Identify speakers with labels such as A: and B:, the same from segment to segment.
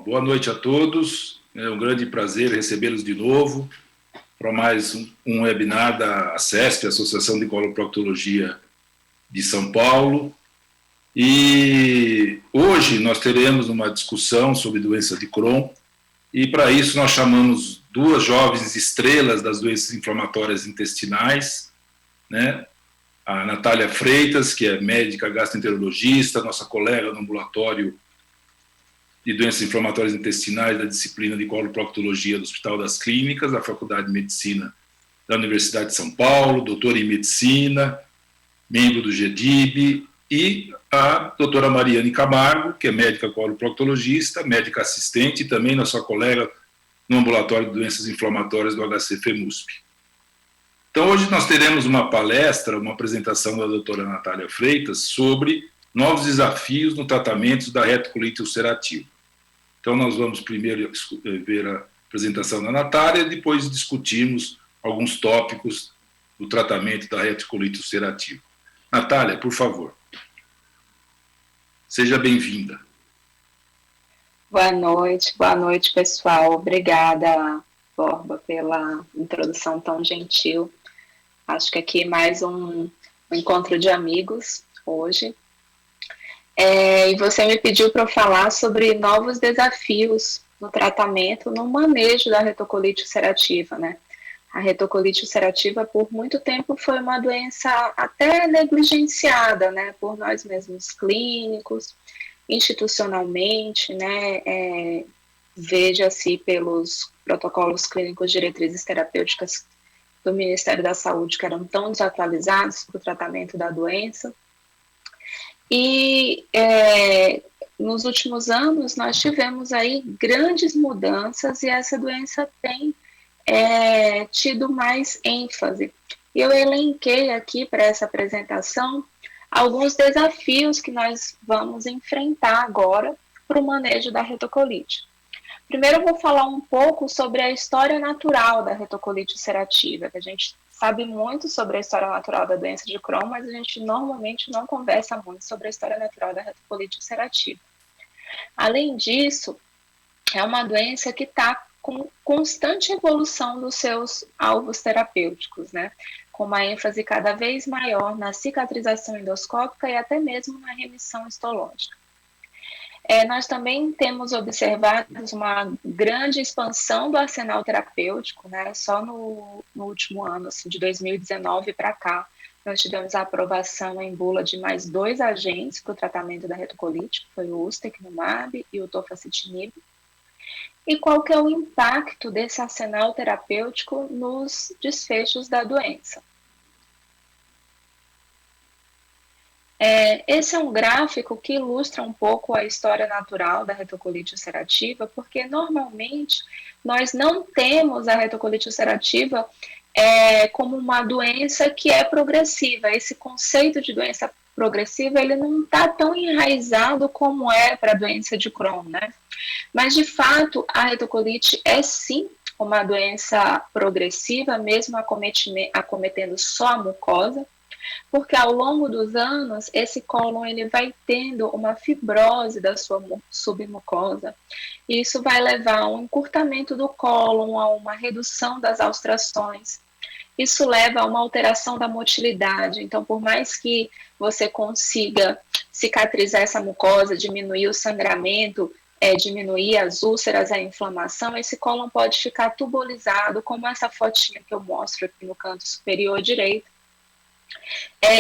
A: Boa noite a todos. É um grande prazer recebê-los de novo para mais um webinar da ACESP, Associação de Coloproctologia de São Paulo. E hoje nós teremos uma discussão sobre doença de Crohn, e para isso nós chamamos duas jovens estrelas das doenças inflamatórias intestinais, né? A Natália Freitas, que é médica gastroenterologista, nossa colega no ambulatório de doenças inflamatórias intestinais da disciplina de coloproctologia do Hospital das Clínicas, da Faculdade de Medicina da Universidade de São Paulo, doutora em medicina, membro do GEDIB, e a doutora Mariane Camargo, que é médica coloproctologista, médica assistente e também nossa colega no ambulatório de doenças inflamatórias do HC-FEMUSP. Então, hoje nós teremos uma palestra, uma apresentação da doutora Natália Freitas sobre novos desafios no tratamento da retocolite ulcerativa. Então, nós vamos primeiro ver a apresentação da Natália e depois discutirmos alguns tópicos do tratamento da retocolite ulcerativa. Natália, por favor. Seja bem-vinda.
B: Boa noite, pessoal. Obrigada, Borba, pela introdução tão gentil. Acho que aqui mais um encontro de amigos hoje. E você me pediu para eu falar sobre novos desafios no tratamento, no manejo da retocolite ulcerativa, né? A retocolite ulcerativa, por muito tempo, foi uma doença até negligenciada, né? Por nós mesmos clínicos, institucionalmente, né? Veja-se pelos protocolos clínicos diretrizes terapêuticas do Ministério da Saúde, que eram tão desatualizados para o tratamento da doença. E nos últimos anos nós tivemos aí grandes mudanças e essa doença tem tido mais ênfase. Eu elenquei aqui para essa apresentação alguns desafios que nós vamos enfrentar agora para o manejo da retocolite. Primeiro eu vou falar um pouco sobre a história natural da retocolite ulcerativa, que a gente sabe muito sobre a história natural da doença de Crohn, mas a gente normalmente não conversa muito sobre a história natural da retocolite ulcerativa. Além disso, é uma doença que está com constante evolução dos seus alvos terapêuticos, né? Com uma ênfase cada vez maior na cicatrização endoscópica e até mesmo na remissão histológica. Nós também temos observado uma grande expansão do arsenal terapêutico, né? Só no último ano, assim, de 2019 para cá, nós tivemos a aprovação em bula de mais 2 agentes para o tratamento da retocolite, que foi o ustekinumab e o tofacitinib. E qual que é o impacto desse arsenal terapêutico nos desfechos da doença? Esse é um gráfico que ilustra um pouco a história natural da retocolite ulcerativa, porque normalmente nós não temos a retocolite ulcerativa como uma doença que é progressiva. Esse conceito de doença progressiva ele não está tão enraizado como é para a doença de Crohn, né? Mas de fato a retocolite é sim uma doença progressiva, mesmo acometendo só a mucosa, porque ao longo dos anos esse cólon ele vai tendo uma fibrose da sua submucosa, e isso vai levar a um encurtamento do cólon, a uma redução das austrações. Isso leva a uma alteração da motilidade. Então, por mais que você consiga cicatrizar essa mucosa, diminuir o sangramento, diminuir as úlceras, a inflamação, esse cólon pode ficar tubolizado, como essa fotinha que eu mostro aqui no canto superior direito.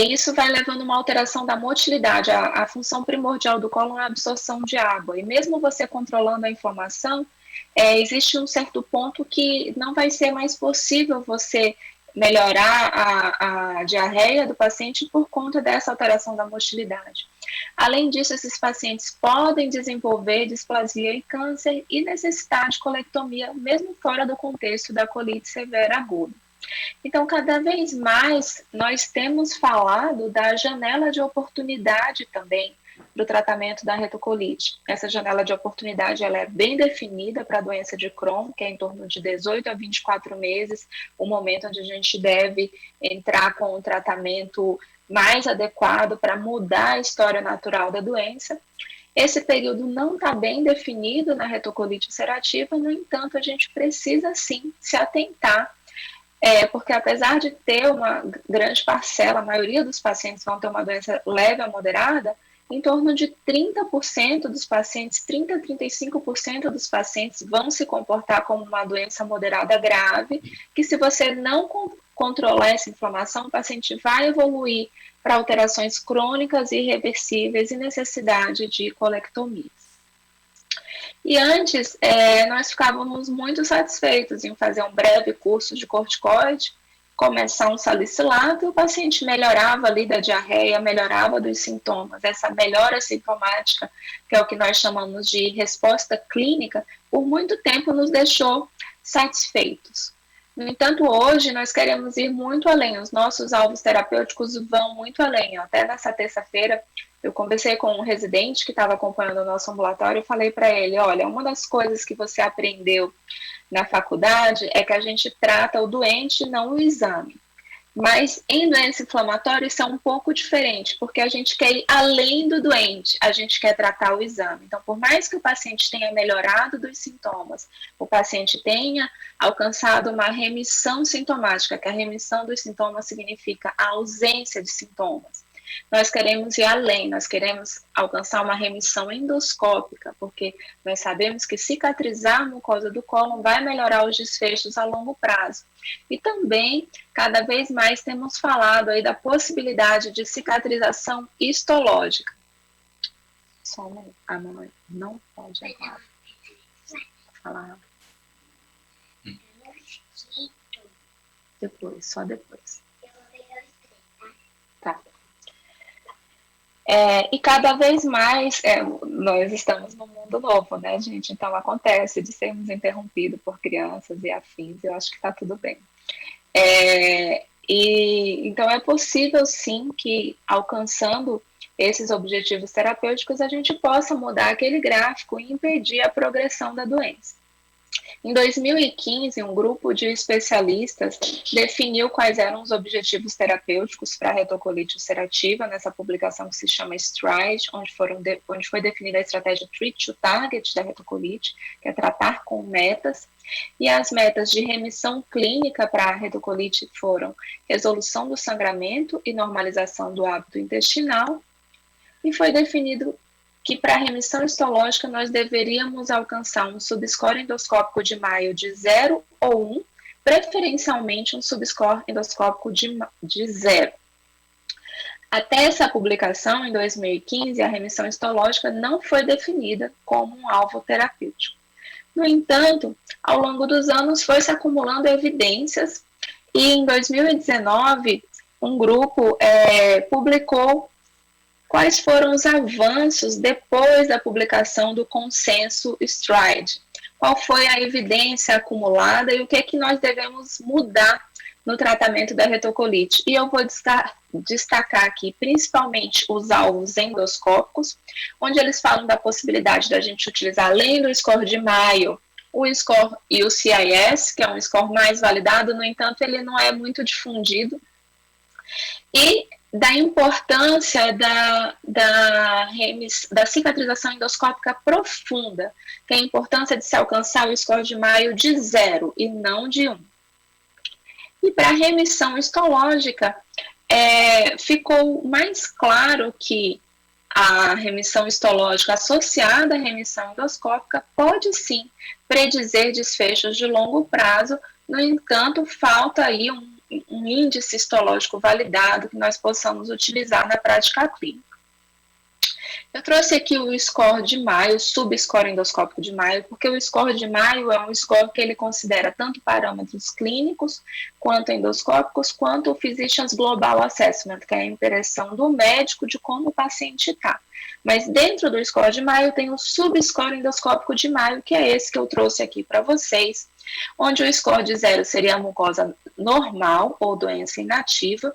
B: Isso vai levando uma alteração da motilidade. A função primordial do cólon é a absorção de água. E mesmo você controlando a inflamação, existe um certo ponto que não vai ser mais possível você melhorar a diarreia do paciente por conta dessa alteração da motilidade. Além disso, esses pacientes podem desenvolver displasia e câncer e necessitar de colectomia, mesmo fora do contexto da colite severa aguda. Então, cada vez mais, nós temos falado da janela de oportunidade também para o tratamento da retocolite. Essa janela de oportunidade ela é bem definida para a doença de Crohn, que é em torno de 18 a 24 meses, o momento onde a gente deve entrar com um tratamento mais adequado para mudar a história natural da doença. Esse período não está bem definido na retocolite ulcerativa, no entanto, a gente precisa sim se atentar, porque apesar de ter uma grande parcela, a maioria dos pacientes vão ter uma doença leve a moderada, em torno de 30% dos pacientes, 30 a 35% dos pacientes vão se comportar como uma doença moderada grave, que se você não controlar essa inflamação, o paciente vai evoluir para alterações crônicas irreversíveis e necessidade de colectomia. E antes, nós ficávamos muito satisfeitos em fazer um breve curso de corticoide, começar um salicilato, e o paciente melhorava ali da diarreia, melhorava dos sintomas. Essa melhora sintomática, que é o que nós chamamos de resposta clínica, por muito tempo nos deixou satisfeitos. No entanto, hoje nós queremos ir muito além, os nossos alvos terapêuticos vão muito além. Até nessa terça-feira, eu conversei com um residente que estava acompanhando o nosso ambulatório e falei para ele, olha, uma das coisas que você aprendeu na faculdade é que a gente trata o doente, não o exame. Mas em doença inflamatória isso é um pouco diferente, porque a gente quer ir além do doente, a gente quer tratar o exame. Então, por mais que o paciente tenha melhorado dos sintomas, o paciente tenha alcançado uma remissão sintomática, que a remissão dos sintomas significa a ausência de sintomas. Nós queremos ir além, nós queremos alcançar uma remissão endoscópica, porque nós sabemos que cicatrizar a mucosa do cólon vai melhorar os desfechos a longo prazo. E também, cada vez mais, temos falado aí da possibilidade de cicatrização histológica. Só a mamãe não pode agora falar. Depois, só depois. Tá. E cada vez mais, nós estamos num mundo novo, né, gente? Então, acontece de sermos interrompidos por crianças e afins, eu acho que está tudo bem. Então, é possível, sim, que alcançando esses objetivos terapêuticos, a gente possa mudar aquele gráfico e impedir a progressão da doença. Em 2015, um grupo de especialistas definiu quais eram os objetivos terapêuticos para a retocolite ulcerativa, nessa publicação que se chama STRIDE, onde foi definida a estratégia Treat to Target da retocolite, que é tratar com metas, e as metas de remissão clínica para a retocolite foram resolução do sangramento e normalização do hábito intestinal, e foi definido que para a remissão histológica nós deveríamos alcançar um subscore endoscópico de Mayo de 0 ou 1, preferencialmente um subscore endoscópico de 0. Até essa publicação, em 2015, a remissão histológica não foi definida como um alvo terapêutico. No entanto, ao longo dos anos foi se acumulando evidências e em 2019 um grupo publicou quais foram os avanços depois da publicação do consenso STRIDE. Qual foi a evidência acumulada e o que é que nós devemos mudar no tratamento da retocolite. E eu vou destacar aqui principalmente os alvos endoscópicos, onde eles falam da possibilidade da gente utilizar, além do score de Mayo, o score UCIS, que é um score mais validado, no entanto, ele não é muito difundido, e da importância da cicatrização endoscópica profunda, que é a importância de se alcançar o score de Mayo de 0 e não de 1. E para a remissão histológica, ficou mais claro que a remissão histológica associada à remissão endoscópica pode sim predizer desfechos de longo prazo, no entanto, falta aí um índice histológico validado que nós possamos utilizar na prática clínica. Eu trouxe aqui o score de Mayo, o subscore endoscópico de Mayo, porque o score de Mayo é um score que ele considera tanto parâmetros clínicos, quanto endoscópicos, quanto o Physician's Global Assessment, que é a impressão do médico de como o paciente está. Mas dentro do score de Mayo tem o subscore endoscópico de Mayo, que é esse que eu trouxe aqui para vocês, onde o score de 0 seria a mucosa normal ou doença inativa.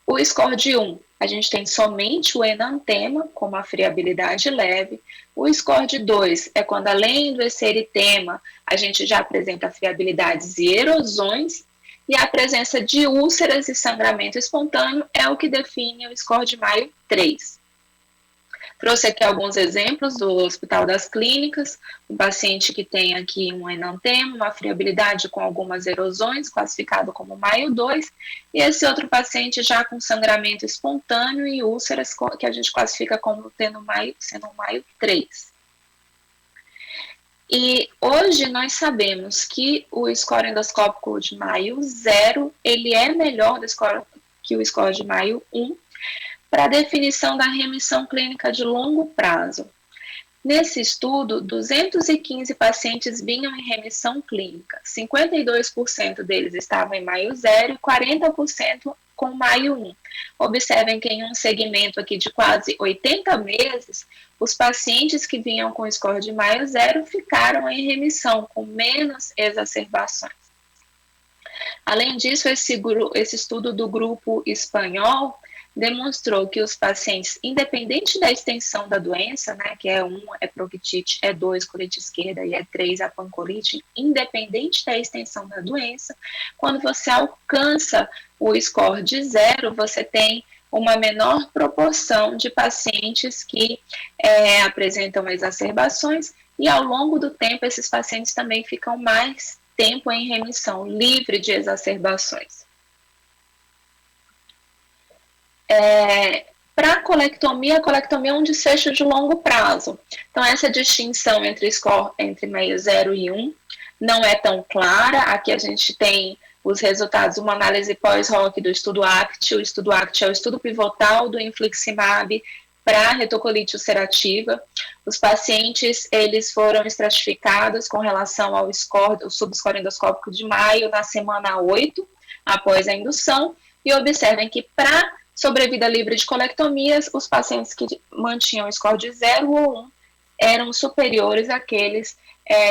B: O score de 1, a gente tem somente o enantema, com uma friabilidade leve. O score de 2 é quando, além do eritema, a gente já apresenta friabilidades e erosões. E a presença de úlceras e sangramento espontâneo é o que define o score de Mayo 3. Trouxe aqui alguns exemplos do Hospital das Clínicas, um paciente que tem aqui um enantema, uma friabilidade com algumas erosões, classificado como Maio 2, e esse outro paciente já com sangramento espontâneo e úlceras, que a gente classifica como sendo um Maio 3. E hoje nós sabemos que o score endoscópico de Maio 0, ele é melhor que o score de Maio 1, para a definição da remissão clínica de longo prazo. Nesse estudo, 215 pacientes vinham em remissão clínica, 52% deles estavam em Maio 0 e 40% com Maio 1. Observem que em um segmento aqui de quase 80 meses, os pacientes que vinham com score de Maio 0 ficaram em remissão, com menos exacerbações. Além disso, esse estudo do grupo espanhol demonstrou que os pacientes, independente da extensão da doença, né, que E1 é proctite, E2 colite esquerda e E3 a pancolite, independente da extensão da doença, quando você alcança o score de 0, você tem uma menor proporção de pacientes que apresentam exacerbações, e ao longo do tempo esses pacientes também ficam mais tempo em remissão, livre de exacerbações. Para a colectomia é um desfecho de longo prazo. Então, essa distinção entre score entre meio 0 e 1 não é tão clara. Aqui a gente tem os resultados, uma análise pós-hoc do estudo ACT. O estudo ACT é o estudo pivotal do infliximab para retocolite ulcerativa. Os pacientes, eles foram estratificados com relação ao score, o subscore endoscópico de Maio na semana 8, após a indução, e observem que para sobrevida livre de colectomias, os pacientes que mantinham score de 0 ou 1 eram superiores àqueles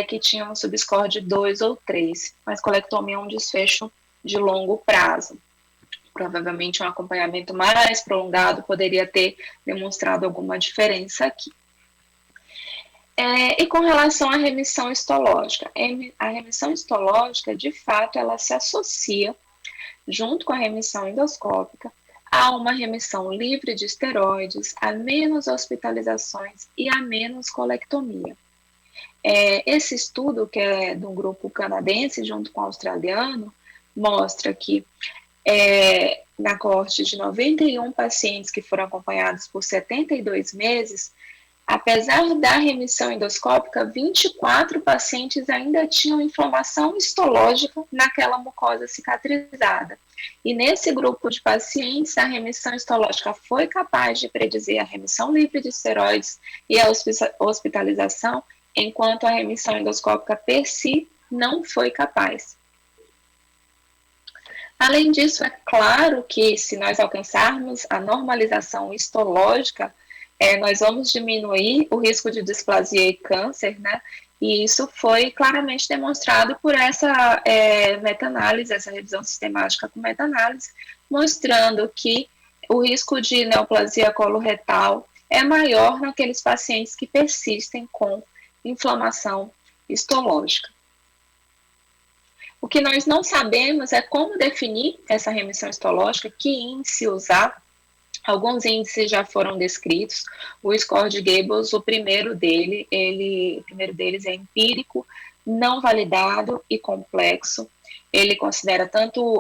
B: que tinham subscore de 2 ou 3, mas colectomia é um desfecho de longo prazo. Provavelmente um acompanhamento mais prolongado poderia ter demonstrado alguma diferença aqui. E com relação à remissão histológica, a remissão histológica, de fato, ela se associa, junto com a remissão endoscópica, há uma remissão livre de esteroides, a menos hospitalizações e a menos colectomia. Esse estudo, que é de um grupo canadense junto com o australiano, mostra que na coorte de 91 pacientes que foram acompanhados por 72 meses, apesar da remissão endoscópica, 24 pacientes ainda tinham inflamação histológica naquela mucosa cicatrizada. E nesse grupo de pacientes, a remissão histológica foi capaz de predizer a remissão livre de esteroides e a hospitalização, enquanto a remissão endoscópica per si não foi capaz. Além disso, é claro que se nós alcançarmos a normalização histológica, nós vamos diminuir o risco de displasia e câncer, né? E isso foi claramente demonstrado por essa meta-análise, essa revisão sistemática com meta-análise, mostrando que o risco de neoplasia coloretal é maior naqueles pacientes que persistem com inflamação histológica. O que nós não sabemos é como definir essa remissão histológica, que índice usar. Alguns índices já foram descritos. O score de Gables, o primeiro deles é empírico, não validado e complexo. Ele considera tanto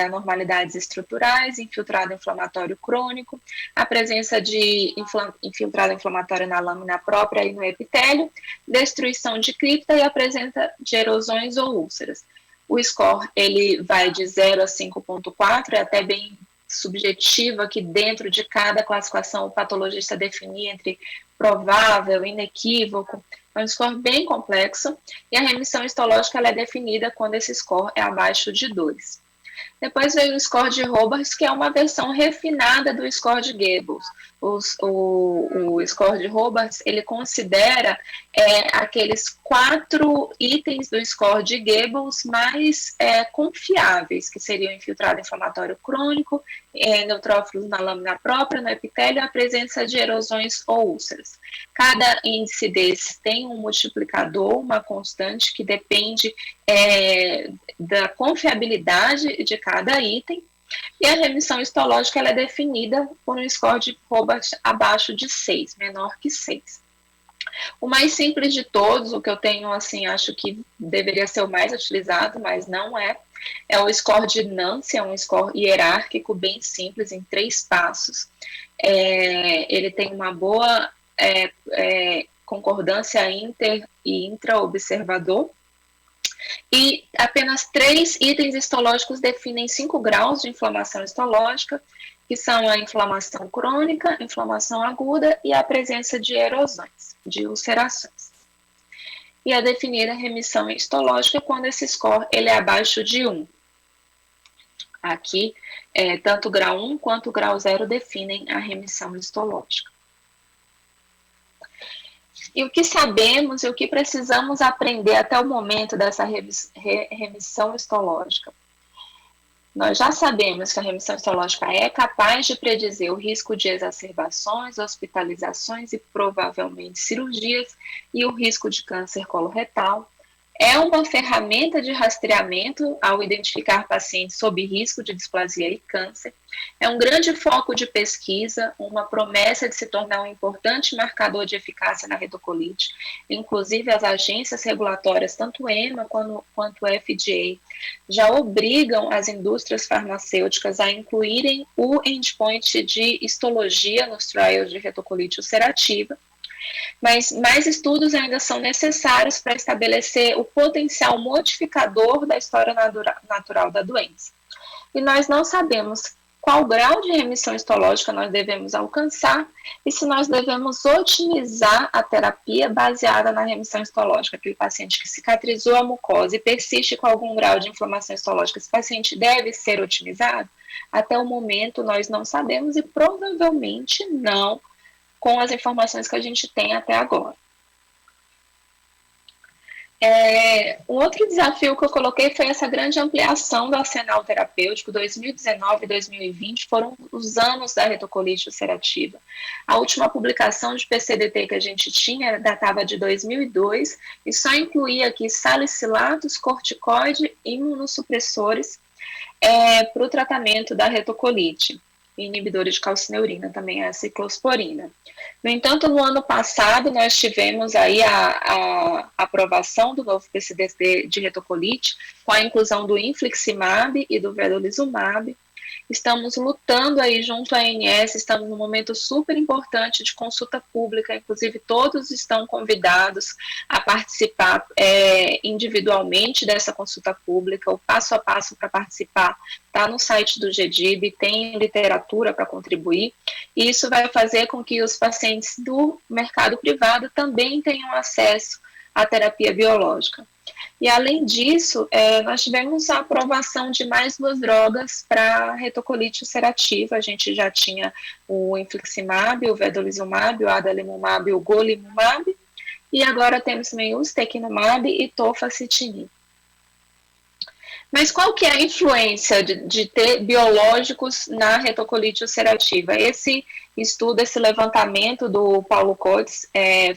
B: anormalidades estruturais, infiltrado inflamatório crônico, a presença de infiltrado inflamatório na lâmina própria e no epitélio, destruição de cripta e a presença de erosões ou úlceras. O score ele vai de 0 a 5,4, é até bem subjetivo aqui dentro de cada classificação, o patologista definir entre provável, inequívoco. É um score bem complexo, e a remissão histológica ela é definida quando esse score é abaixo de 2. Depois veio o score de Robarts, que é uma versão refinada do score de Gables. O score de Robarts, ele considera aqueles 4 itens do score de Gables mais confiáveis, que seriam infiltrado inflamatório crônico, neutrófilos na lâmina própria, no epitélio, a presença de erosões ou úlceras. Cada índice desses tem um multiplicador, uma constante, que depende da confiabilidade de cada item. E a remissão histológica ela é definida por um score de Hobart abaixo de 6, menor que 6. O mais simples de todos, o que eu tenho, assim, acho que deveria ser o mais utilizado, mas não é o score de Nancy, é um score hierárquico, bem simples, em 3 passos. Ele tem uma boa concordância inter e intra-observador, e apenas 3 itens histológicos definem 5 graus de inflamação histológica, que são a inflamação crônica, inflamação aguda e a presença de erosões, de ulcerações. E a definir a remissão histológica quando esse score ele é abaixo de 1. Aqui, tanto o grau 1 quanto o grau 0 definem a remissão histológica. E o que sabemos e o que precisamos aprender até o momento dessa remissão histológica? Nós já sabemos que a remissão histológica é capaz de predizer o risco de exacerbações, hospitalizações e provavelmente cirurgias e o risco de câncer coloretal. É uma ferramenta de rastreamento ao identificar pacientes sob risco de displasia e câncer. É um grande foco de pesquisa, uma promessa de se tornar um importante marcador de eficácia na retocolite. Inclusive, as agências regulatórias, tanto EMA quanto FDA, já obrigam as indústrias farmacêuticas a incluírem o endpoint de histologia nos trials de retocolite ulcerativa. Mas mais estudos ainda são necessários para estabelecer o potencial modificador da história natural da doença. E nós não sabemos qual grau de remissão histológica nós devemos alcançar e se nós devemos otimizar a terapia baseada na remissão histológica. Aquele paciente que cicatrizou a mucosa e persiste com algum grau de inflamação histológica, esse paciente deve ser otimizado? Até o momento nós não sabemos e provavelmente não, com as informações que a gente tem até agora. Um outro desafio que eu coloquei foi essa grande ampliação do arsenal terapêutico. 2019 e 2020 foram os anos da retocolite ulcerativa. A última publicação de PCDT que a gente tinha datava de 2002 e só incluía aqui salicilatos, corticoide e imunossupressores para o tratamento da retocolite. Inibidores de calcineurina, também a ciclosporina. No entanto, no ano passado, nós tivemos aí a aprovação do novo PCDT de retocolite, com a inclusão do infliximab e do vedolizumab. Estamos lutando aí junto à ANS, estamos num momento super importante de consulta pública, inclusive todos estão convidados a participar individualmente dessa consulta pública. O passo a passo para participar está no site do GDIB, tem literatura para contribuir, e isso vai fazer com que os pacientes do mercado privado também tenham acesso à terapia biológica. E, além disso, nós tivemos a aprovação de mais 2 drogas para retocolite ulcerativa. A gente já tinha o infliximab, o vedolizumab, o adalimumab e o golimumab, e agora temos também o ustekinumab e tofacitinib. Mas qual que é a influência de ter biológicos na retocolite ulcerativa? Esse estudo, esse levantamento do Paulo Coates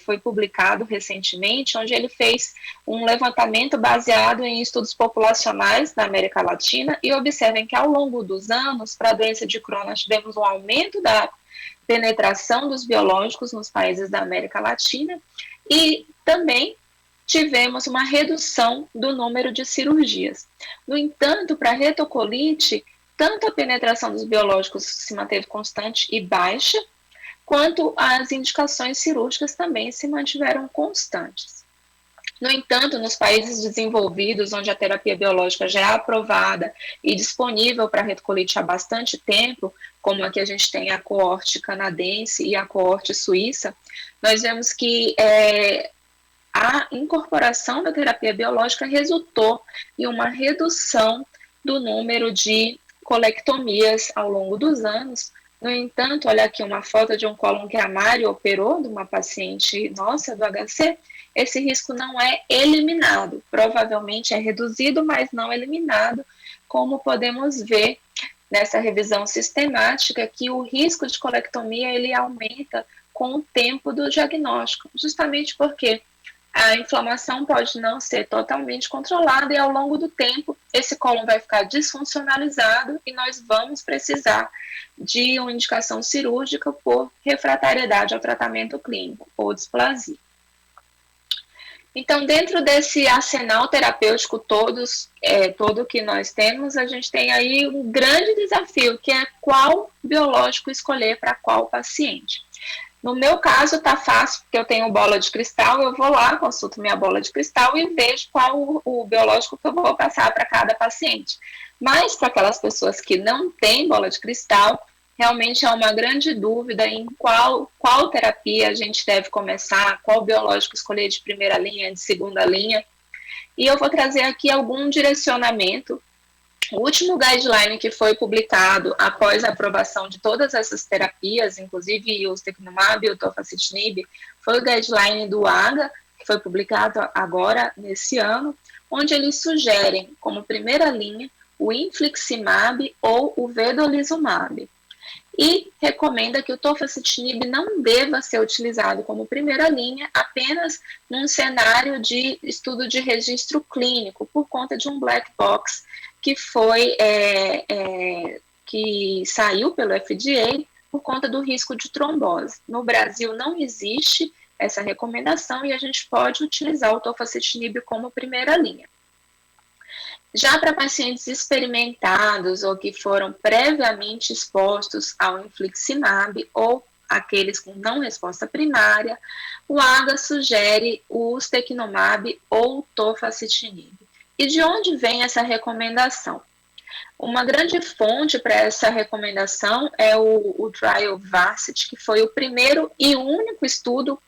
B: foi publicado recentemente, onde ele fez um levantamento baseado em estudos populacionais na América Latina, e observem que ao longo dos anos, para a doença de Crohn, nós tivemos um aumento da penetração dos biológicos nos países da América Latina, e também tivemos uma redução do número de cirurgias. No entanto, para a retocolite, tanto a penetração dos biológicos se manteve constante e baixa, quanto as indicações cirúrgicas também se mantiveram constantes. No entanto, nos países desenvolvidos, onde a terapia biológica já é aprovada e disponível para retocolite há bastante tempo, como aqui a gente tem a coorte canadense e a coorte suíça, nós vemos que a incorporação da terapia biológica resultou em uma redução do número de colectomias ao longo dos anos. No entanto, olha aqui uma foto de um cólon que a Mari operou, de uma paciente nossa do HC, esse risco não é eliminado, provavelmente é reduzido, mas não eliminado, como podemos ver nessa revisão sistemática, que o risco de colectomia ele aumenta com o tempo do diagnóstico, justamente porque a inflamação pode não ser totalmente controlada e ao longo do tempo esse cólon vai ficar disfuncionalizado e nós vamos precisar de uma indicação cirúrgica por refratariedade ao tratamento clínico ou displasia. Então, dentro desse arsenal terapêutico todo que nós temos, a gente tem aí um grande desafio, que é qual biológico escolher para qual paciente. No meu caso, está fácil, porque eu tenho bola de cristal, eu vou lá, consulto minha bola de cristal e vejo qual o biológico que eu vou passar para cada paciente. Mas, para aquelas pessoas que não têm bola de cristal, realmente há uma grande dúvida em qual terapia a gente deve começar, qual biológico escolher de primeira linha, de segunda linha. E eu vou trazer aqui algum direcionamento. O último guideline que foi publicado após a aprovação de todas essas terapias, inclusive o ustekinumab e o tofacitinib, foi o guideline do AGA, que foi publicado agora, nesse ano, onde eles sugerem, como primeira linha, o infliximab ou o vedolizumab. E recomenda que o tofacitinib não deva ser utilizado como primeira linha apenas num cenário de estudo de registro clínico, por conta de um black box que que saiu pelo FDA por conta do risco de trombose. No Brasil não existe essa recomendação e a gente pode utilizar o tofacitinib como primeira linha. Já para pacientes experimentados ou que foram previamente expostos ao infliximab ou aqueles com não resposta primária, o AGA sugere o ustekinumab ou tofacitinib. E de onde vem essa recomendação? Uma grande fonte para essa recomendação é o Trial Varsity, que foi o primeiro e único estudo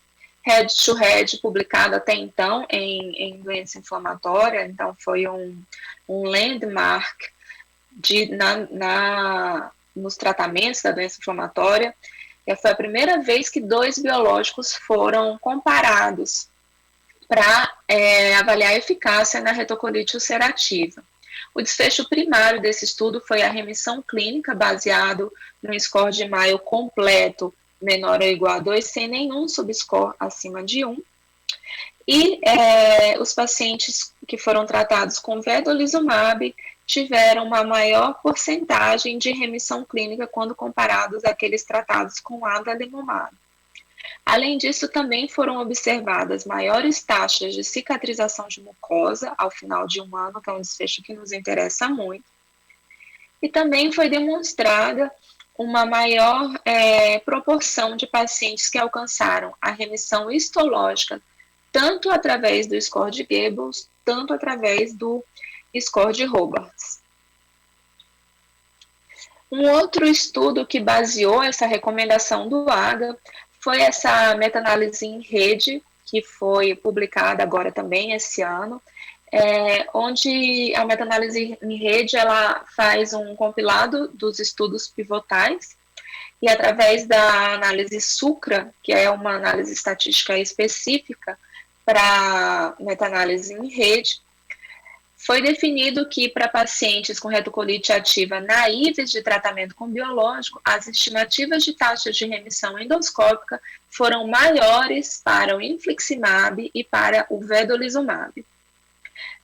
B: head-to-head publicado até então em doença inflamatória. Então, foi um landmark nos tratamentos da doença inflamatória. E foi a primeira vez que 2 biológicos foram comparados para avaliar a eficácia na retocolite ulcerativa. O desfecho primário desse estudo foi a remissão clínica baseado no score de Mayo completo menor ou igual a 2, sem nenhum subscore acima de 1. E os pacientes que foram tratados com vedolizumab tiveram uma maior porcentagem de remissão clínica quando comparados àqueles tratados com adalimumab. Além disso, também foram observadas maiores taxas de cicatrização de mucosa ao final de 1 ano, que é um desfecho que nos interessa muito. E também foi demonstrada uma maior proporção de pacientes que alcançaram a remissão histológica, tanto através do score de Goebbels, tanto através do score de Robarts. Um outro estudo que baseou essa recomendação do AGA foi essa meta-análise em rede, que foi publicada agora também esse ano, onde a meta-análise em rede ela faz um compilado dos estudos pivotais e através da análise SUCRA, que é uma análise estatística específica para meta-análise em rede, foi definido que para pacientes com retocolite ativa naíves de tratamento com biológico, as estimativas de taxas de remissão endoscópica foram maiores para o infliximab e para o vedolizumab.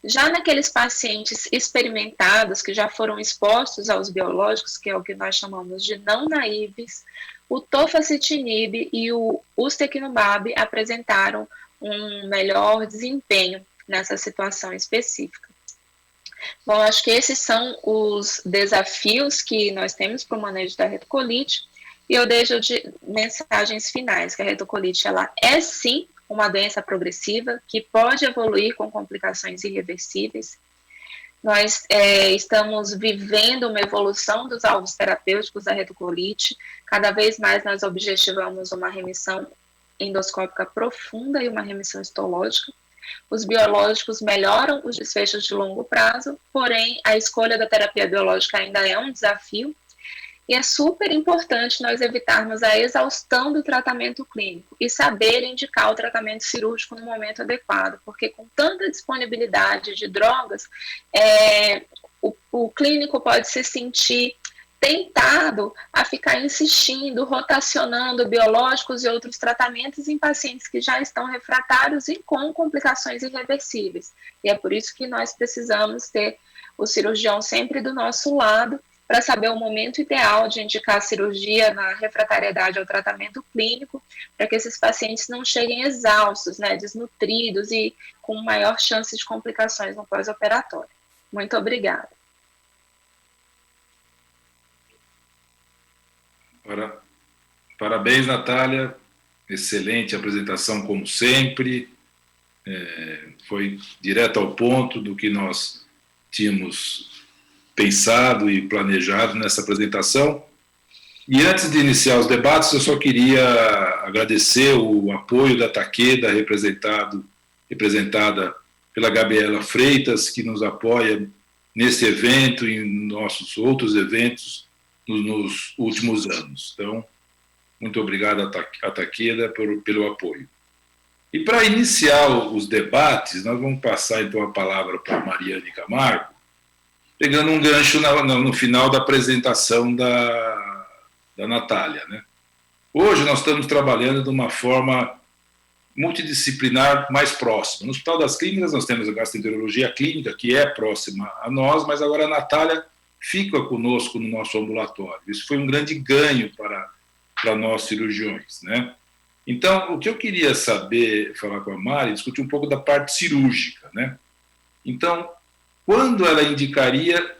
B: Já naqueles pacientes experimentados que já foram expostos aos biológicos, que é o que nós chamamos de não naíves, o tofacitinib e o ustekinumab apresentaram um melhor desempenho nessa situação específica. Bom, acho que esses são os desafios que nós temos para o manejo da retocolite, e eu deixo de mensagens finais, que a retocolite ela é sim uma doença progressiva, que pode evoluir com complicações irreversíveis. Nós estamos vivendo uma evolução dos alvos terapêuticos da retocolite, cada vez mais nós objetivamos uma remissão endoscópica profunda e uma remissão histológica. Os biológicos melhoram os desfechos de longo prazo, porém a escolha da terapia biológica ainda é um desafio e é super importante nós evitarmos a exaustão do tratamento clínico e saber indicar o tratamento cirúrgico no momento adequado, porque com tanta disponibilidade de drogas, o clínico pode se sentir tentado a ficar insistindo, rotacionando biológicos e outros tratamentos em pacientes que já estão refratários e com complicações irreversíveis. E é por isso que nós precisamos ter o cirurgião sempre do nosso lado para saber o momento ideal de indicar a cirurgia na refratariedade ao tratamento clínico, para que esses pacientes não cheguem exaustos, né, desnutridos e com maior chance de complicações no pós-operatório. Muito obrigada.
A: Parabéns, Natália. Excelente apresentação, como sempre. Foi direto ao ponto do que nós tínhamos pensado e planejado nessa apresentação. E antes de iniciar os debates, eu só queria agradecer o apoio da Takeda, representada pela Gabriela Freitas, que nos apoia nesse evento e em nossos outros eventos nos últimos anos. Então, muito obrigado à Takeda pelo apoio. E para iniciar os debates, nós vamos passar então a palavra para a Mariane Camargo, pegando um gancho no final da apresentação da Natália, né? Hoje nós estamos trabalhando de uma forma multidisciplinar mais próxima. No Hospital das Clínicas nós temos a gastroenterologia clínica, que é próxima a nós, mas agora a Natália fica conosco no nosso ambulatório. Isso foi um grande ganho para nós cirurgiões, né? Então, o que eu queria saber, falar com a Mari, discutir um pouco da parte cirúrgica, né? Então, quando ela indicaria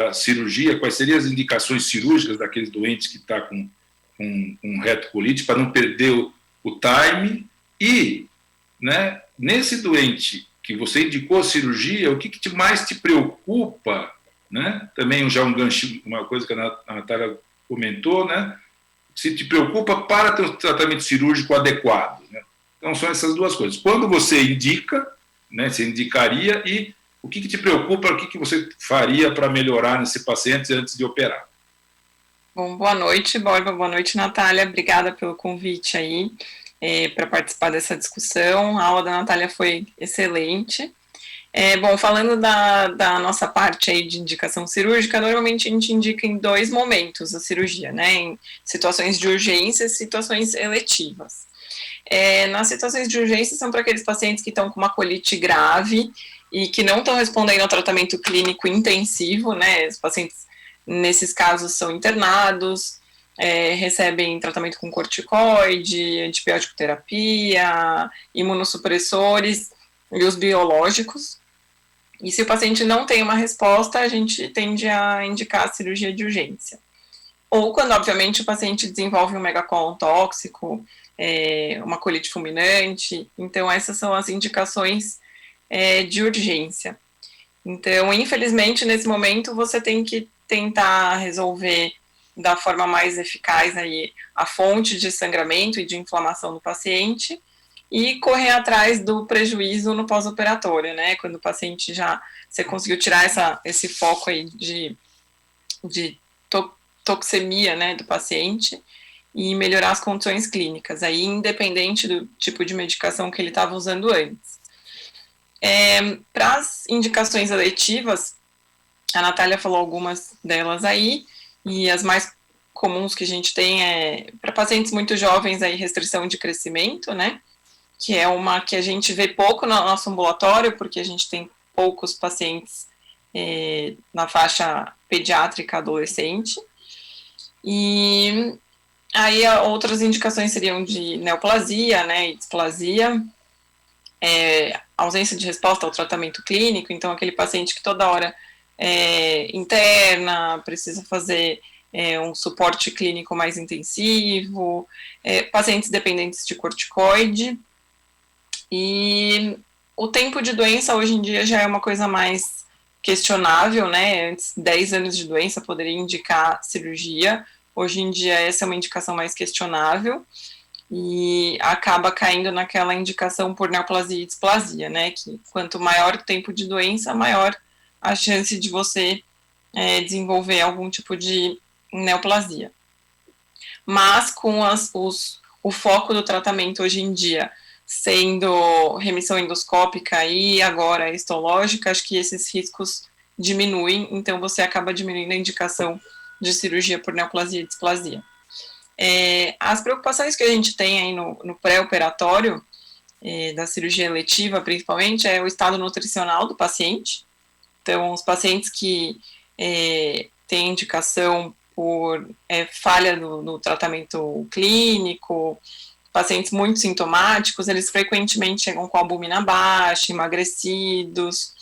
A: a cirurgia, quais seriam as indicações cirúrgicas daqueles doentes que estão com retocolite, para não perder o time, e, né, nesse doente que você indicou a cirurgia, o que mais te preocupa, né? Também já um gancho, uma coisa que a Natália comentou, né? Se te preocupa para ter um tratamento cirúrgico adequado, né? Então são essas duas coisas. Quando você indica, né, você indicaria, e o que te preocupa, o que você faria para melhorar nesse paciente antes de operar?
C: Bom, boa noite, Borba, boa noite, Natália, obrigada pelo convite aí para participar dessa discussão. A aula da Natália foi excelente. Bom, falando da nossa parte aí de indicação cirúrgica, normalmente a gente indica em 2 momentos a cirurgia, né, em situações de urgência e situações eletivas. Nas situações de urgência são para aqueles pacientes que estão com uma colite grave e que não estão respondendo ao tratamento clínico intensivo, né, os pacientes nesses casos são internados, recebem tratamento com corticoide, antibiótico terapia, imunossupressores e os biológicos. E se o paciente não tem uma resposta, a gente tende a indicar a cirurgia de urgência. Ou quando, obviamente, o paciente desenvolve um megacolon tóxico, uma colite fulminante. Então, essas são as indicações de urgência. Então, infelizmente, nesse momento, você tem que tentar resolver da forma mais eficaz aí a fonte de sangramento e de inflamação do paciente e correr atrás do prejuízo no pós-operatório, né? Quando o paciente você conseguiu tirar esse foco aí de toxemia, né, do paciente e melhorar as condições clínicas, aí independente do tipo de medicação que ele estava usando antes. Para as indicações eletivas, a Natália falou algumas delas aí, e as mais comuns que a gente tem para pacientes muito jovens, aí restrição de crescimento, né, que é uma que a gente vê pouco no nosso ambulatório, porque a gente tem poucos pacientes na faixa pediátrica adolescente. E aí outras indicações seriam de neoplasia, né, e displasia, ausência de resposta ao tratamento clínico, então aquele paciente que toda hora interna, precisa fazer um suporte clínico mais intensivo, pacientes dependentes de corticoide. E o tempo de doença hoje em dia já é uma coisa mais questionável, né? Antes, 10 anos de doença poderia indicar cirurgia. Hoje em dia essa é uma indicação mais questionável e acaba caindo naquela indicação por neoplasia e displasia, né? Que quanto maior o tempo de doença, maior a chance de você desenvolver algum tipo de neoplasia. Mas com o foco do tratamento hoje em dia sendo remissão endoscópica e agora histológica, acho que esses riscos diminuem, então você acaba diminuindo a indicação de cirurgia por neoplasia e displasia. As preocupações que a gente tem aí no pré-operatório, da cirurgia eletiva, principalmente, é o estado nutricional do paciente. Então, os pacientes que têm indicação por falha no tratamento clínico, pacientes muito sintomáticos, eles frequentemente chegam com albumina baixa, emagrecidos,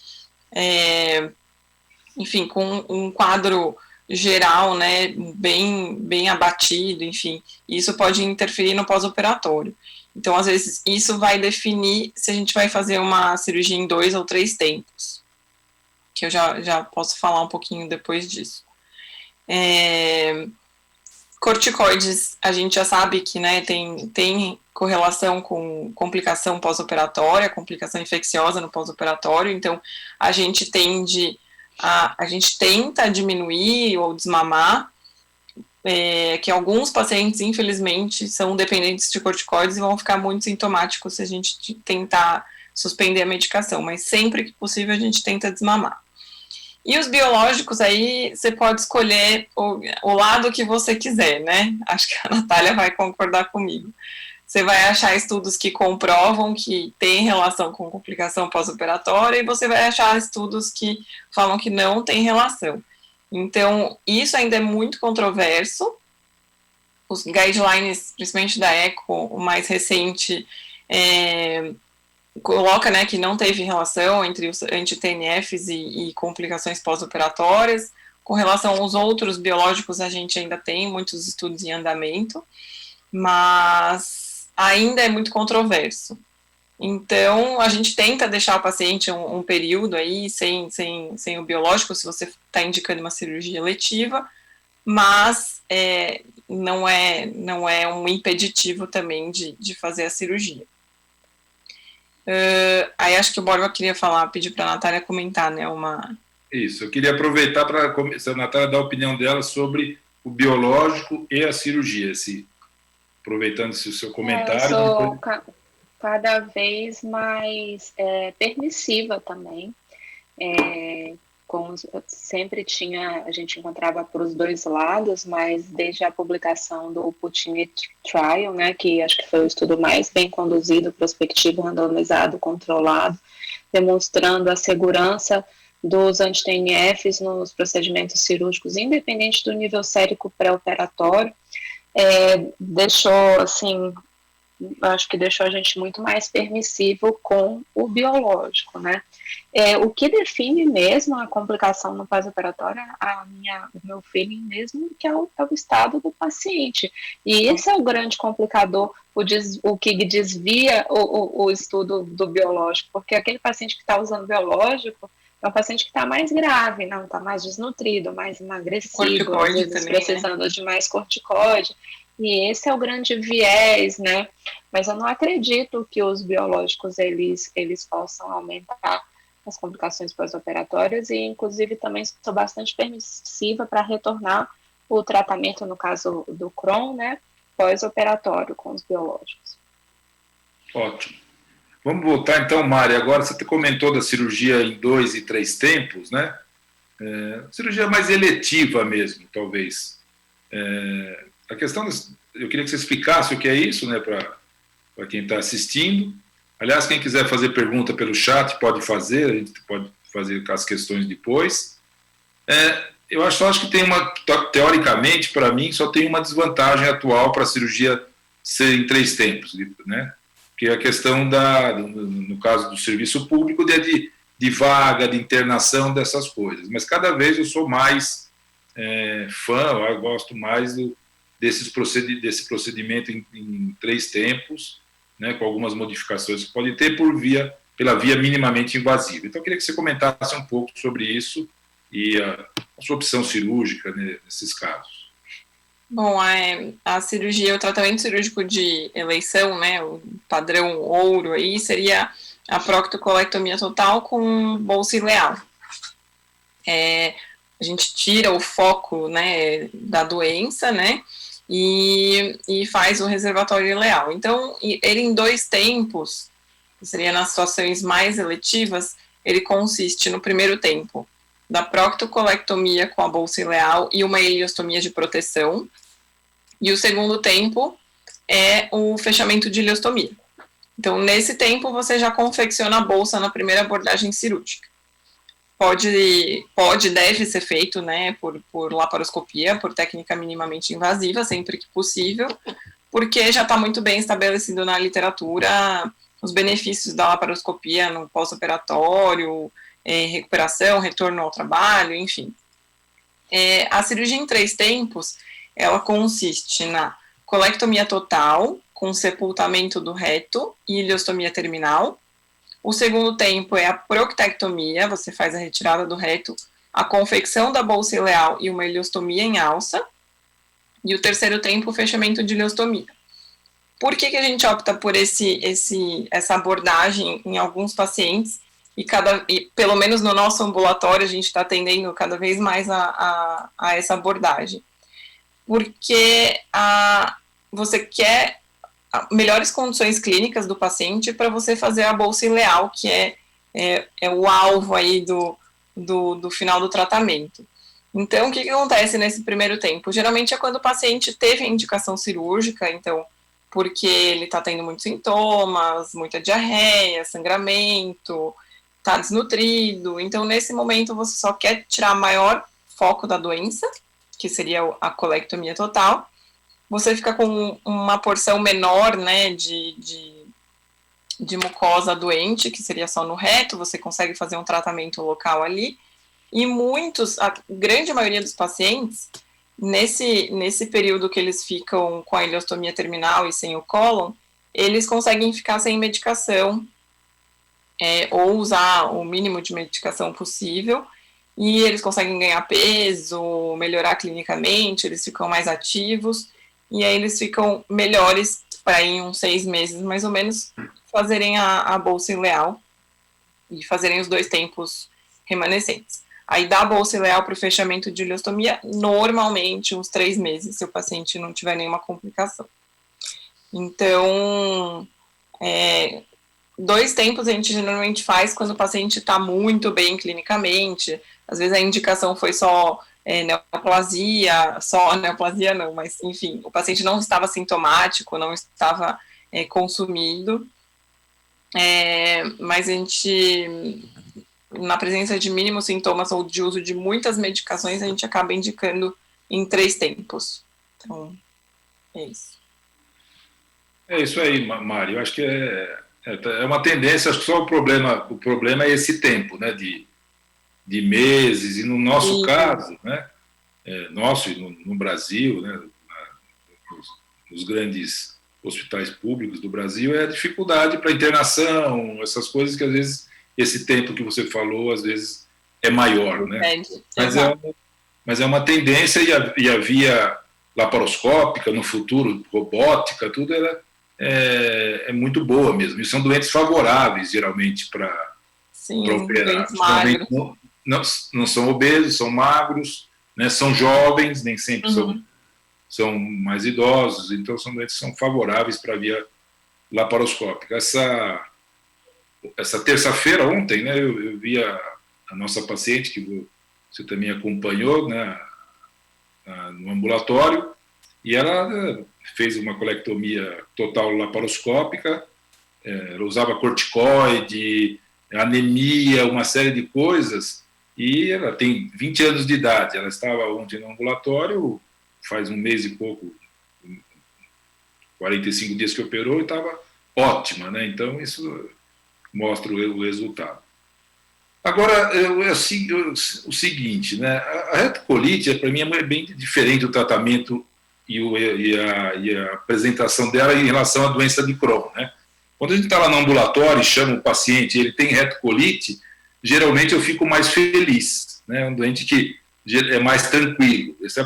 C: enfim, com um quadro geral, né, bem abatido, enfim, isso pode interferir no pós-operatório. Então, às vezes, isso vai definir se a gente vai fazer uma cirurgia em 2 ou 3 tempos, que eu já posso falar um pouquinho depois disso. Corticoides, a gente já sabe que, né, tem correlação com complicação pós-operatória, complicação infecciosa no pós-operatório, então a gente tenta diminuir ou desmamar, que alguns pacientes, infelizmente, são dependentes de corticoides e vão ficar muito sintomáticos se a gente tentar suspender a medicação, mas sempre que possível a gente tenta desmamar. E os biológicos, aí você pode escolher o lado que você quiser, né? Acho que a Natália vai concordar comigo. Você vai achar estudos que comprovam que tem relação com complicação pós-operatória e você vai achar estudos que falam que não tem relação. Então, isso ainda é muito controverso. Os guidelines, principalmente da ECO, o mais recente, coloca, né, que não teve relação entre os anti-TNFs e complicações pós-operatórias. Com relação aos outros biológicos, a gente ainda tem muitos estudos em andamento, mas ainda é muito controverso. Então, a gente tenta deixar o paciente um período aí sem o biológico, se você está indicando uma cirurgia eletiva, mas não é um impeditivo também de fazer a cirurgia. Aí acho que o Borba queria pedir para a Natália comentar, né,
A: Isso, eu queria aproveitar para a Natália dar a opinião dela sobre o biológico e a cirurgia, aproveitando esse seu comentário.
B: Eu sou cada vez mais permissiva também, sempre a gente encontrava para os dois lados, mas desde a publicação do Putin Trial, né, que acho que foi o estudo mais bem conduzido, prospectivo, randomizado, controlado, demonstrando a segurança dos anti-TNFs nos procedimentos cirúrgicos, independente do nível sérico pré-operatório, deixou, assim, acho que deixou a gente muito mais permissivo com o biológico, né? O que define mesmo a complicação no pós-operatório, o meu feeling mesmo, que é o estado do paciente. E esse é o grande complicador, o que desvia o estudo do biológico, porque aquele paciente que está usando biológico é um paciente que está mais grave, não está mais desnutrido, mais emagrecido, às vezes também, precisando, né, de mais corticoide. E esse é o grande viés, né? Mas eu não acredito que os biológicos eles possam aumentar as complicações pós-operatórias, e inclusive também sou bastante permissiva para retornar o tratamento, no caso do Crohn, né, pós-operatório com os biológicos.
A: Ótimo. Vamos voltar então, Mari, agora você comentou da cirurgia em 2 e 3 tempos, né? Cirurgia mais eletiva mesmo, talvez. A questão, eu queria que você explicasse o que é isso, né, para quem está assistindo. Aliás, quem quiser fazer pergunta pelo chat, pode fazer, a gente pode fazer as questões depois. Eu acho que tem teoricamente, para mim, só tem uma desvantagem atual para a cirurgia ser em 3 tempos, né? Que é a questão no caso do serviço público, de vaga, de internação, dessas coisas. Mas cada vez eu sou mais fã, eu gosto mais desse procedimento em 3 tempos, né, com algumas modificações que pode ter pela via minimamente invasiva. Então, eu queria que você comentasse um pouco sobre isso e a sua opção cirúrgica, né, nesses casos.
C: Bom, a cirurgia, o tratamento cirúrgico de eleição, né, o padrão ouro aí, seria a proctocolectomia total com bolsa ileal. A gente tira o foco, né, da doença, né, e faz o reservatório ileal. Então, ele em 2 tempos, que seria nas situações mais eletivas, ele consiste no primeiro tempo da proctocolectomia com a bolsa ileal e uma ileostomia de proteção. E o segundo tempo é o fechamento de ileostomia. Então, nesse tempo, você já confecciona a bolsa na primeira abordagem cirúrgica. Deve ser feito, né, por laparoscopia, por técnica minimamente invasiva, sempre que possível, porque já está muito bem estabelecido na literatura os benefícios da laparoscopia no pós-operatório, recuperação, retorno ao trabalho, enfim. A cirurgia em 3 tempos, ela consiste na colectomia total, com sepultamento do reto e ileostomia terminal. O segundo tempo é a proctectomia, você faz a retirada do reto, a confecção da bolsa ileal e uma ileostomia em alça. E o terceiro tempo, o fechamento de ileostomia. Por que a gente opta por essa abordagem em alguns pacientes? E pelo menos no nosso ambulatório, a gente está atendendo cada vez mais a essa abordagem. Porque você quer melhores condições clínicas do paciente para você fazer a bolsa ileal, que é o alvo aí do final do tratamento. Então, o que acontece nesse primeiro tempo? Geralmente é quando o paciente teve a indicação cirúrgica, então, porque ele está tendo muitos sintomas, muita diarreia, sangramento, está desnutrido. Então, nesse momento, você só quer tirar maior foco da doença, que seria a colectomia total. Você fica com uma porção menor, né, de mucosa doente, que seria só no reto, você consegue fazer um tratamento local ali. E a grande maioria dos pacientes, nesse período que eles ficam com a ileostomia terminal e sem o cólon, eles conseguem ficar sem medicação, ou usar o mínimo de medicação possível, e eles conseguem ganhar peso, melhorar clinicamente, eles ficam mais ativos, e aí eles ficam melhores para em uns 6 meses, mais ou menos, fazerem a bolsa ileal e fazerem os 2 tempos remanescentes. Aí da bolsa ileal para o fechamento de ileostomia, normalmente uns 3 meses, se o paciente não tiver nenhuma complicação. Então, 2 tempos a gente geralmente faz quando o paciente está muito bem clinicamente. Às vezes a indicação foi só neoplasia, não, mas enfim, o paciente não estava sintomático, não estava consumindo, mas a gente, na presença de mínimos sintomas ou de uso de muitas medicações, a gente acaba indicando em 3 tempos. Então, é isso.
A: É isso aí, Mari. Eu acho que é uma tendência, acho que só o problema é esse tempo, né, de meses, e no nosso caso, né, nosso e no Brasil, né, nos grandes hospitais públicos do Brasil, é a dificuldade para internação, essas coisas que às vezes esse tempo que você falou, às vezes é maior, né? Mas é uma tendência, e a via laparoscópica, no futuro, robótica, tudo é muito boa mesmo. E são doentes favoráveis, geralmente, para operar. Não são obesos, são magros, né, são jovens, nem sempre são mais idosos, então são doentes que são favoráveis para a via laparoscópica. Essa terça-feira, ontem, né, eu vi a nossa paciente, que você também acompanhou, né, no ambulatório, e ela fez uma colectomia total laparoscópica, ela usava corticoide, anemia, uma série de coisas, e ela tem 20 anos de idade. Ela estava ontem no ambulatório, faz 1 mês e pouco, 45 dias que operou, e estava ótima, né? Então isso mostra o resultado. Agora, o seguinte, né? A retocolite, para mim, é bem diferente do tratamento e a apresentação dela em relação à doença de Crohn, né? Quando a gente está lá no ambulatório e chama o paciente, ele tem retocolite, geralmente eu fico mais feliz, né? Um doente que é mais tranquilo. Essa é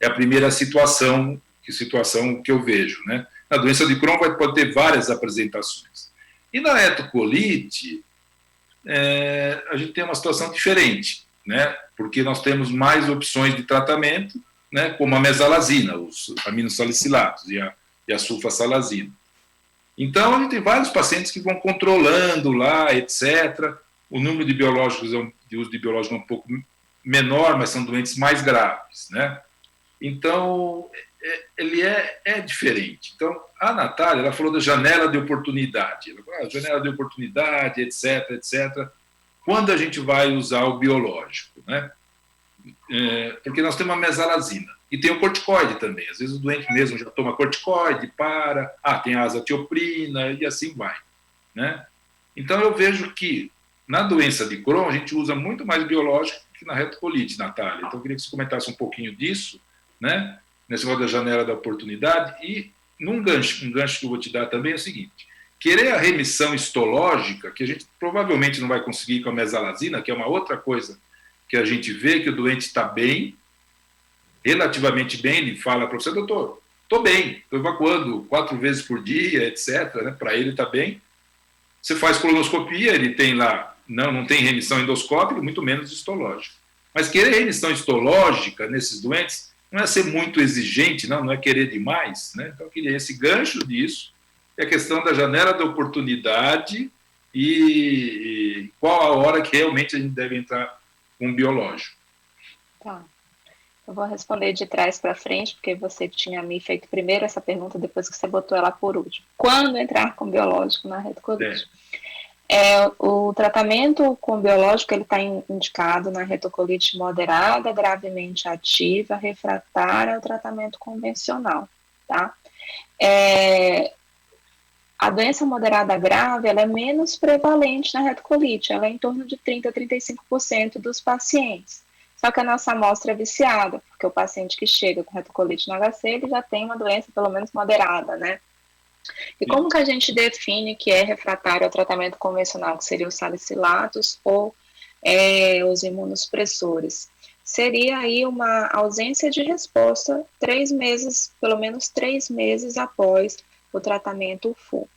A: a primeira situação que eu vejo, né? Na doença de Crohn pode ter várias apresentações. E na retocolite, a gente tem uma situação diferente, né? Porque nós temos mais opções de tratamento, né? Como a mesalazina, os aminosalicilatos e a sulfasalazina. Então, a gente tem vários pacientes que vão controlando lá, etc. O número de biológicos de uso de biológico um pouco menor, mas são doentes mais graves, né? Então, ele é diferente. Então, a Natália, ela falou da janela de oportunidade. Ela falou, janela de oportunidade, etc, etc. Quando a gente vai usar o biológico, né? Porque nós temos a mesalazina e tem o corticoide também. Às vezes o doente mesmo já toma corticoide, tem a azatioprina e assim vai, né? Então eu vejo que na doença de Crohn a gente usa muito mais biológico que na retocolite, Natália. Então eu queria que você comentasse um pouquinho disso, né? Nesse modo da janela da oportunidade. E um gancho que eu vou te dar também é o seguinte: querer a remissão histológica, que a gente provavelmente não vai conseguir com a mesalazina, que é uma outra coisa que a gente vê que o doente está bem, relativamente bem, ele fala para você, doutor, estou bem, estou evacuando 4 vezes por dia, etc. Né? Para ele está bem. Você faz colonoscopia, ele tem lá, não tem remissão endoscópica, muito menos histológica. Mas querer remissão histológica nesses doentes não é ser muito exigente, não é querer demais, né? Então eu queria esse gancho disso, é a questão da janela da oportunidade e qual a hora que realmente a gente deve entrar com um biológico.
B: Tá. Eu vou responder de trás para frente, porque você tinha me feito primeiro essa pergunta, depois que você botou ela por último. Quando entrar com biológico na retocolite? O tratamento com biológico ele está indicado na retocolite moderada, gravemente ativa, refratária ao tratamento convencional, tá? A doença moderada grave ela é menos prevalente na retocolite, ela é em torno de 30% a 35% dos pacientes. Só que a nossa amostra é viciada, porque o paciente que chega com retocolite no HC, ele já tem uma doença pelo menos moderada, né? E como que a gente define que é refratário ao tratamento convencional, que seria os salicilatos ou os imunossupressores? Seria aí uma ausência de resposta 3 meses, pelo menos 3 meses após o tratamento full.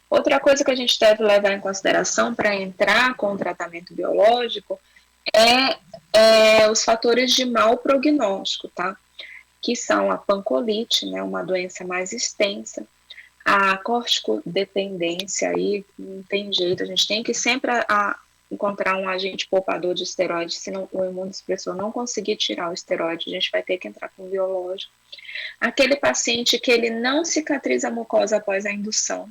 B: Outra coisa que a gente deve levar em consideração para entrar com o tratamento biológico é os fatores de mau prognóstico, tá? Que são a pancolite, né, uma doença mais extensa, a corticodependência, aí não tem jeito, a gente tem que sempre encontrar um agente poupador de esteroide, se não, o imunossupressor não conseguir tirar o esteroide, a gente vai ter que entrar com o biológico. Aquele paciente que ele não cicatriza a mucosa após a indução,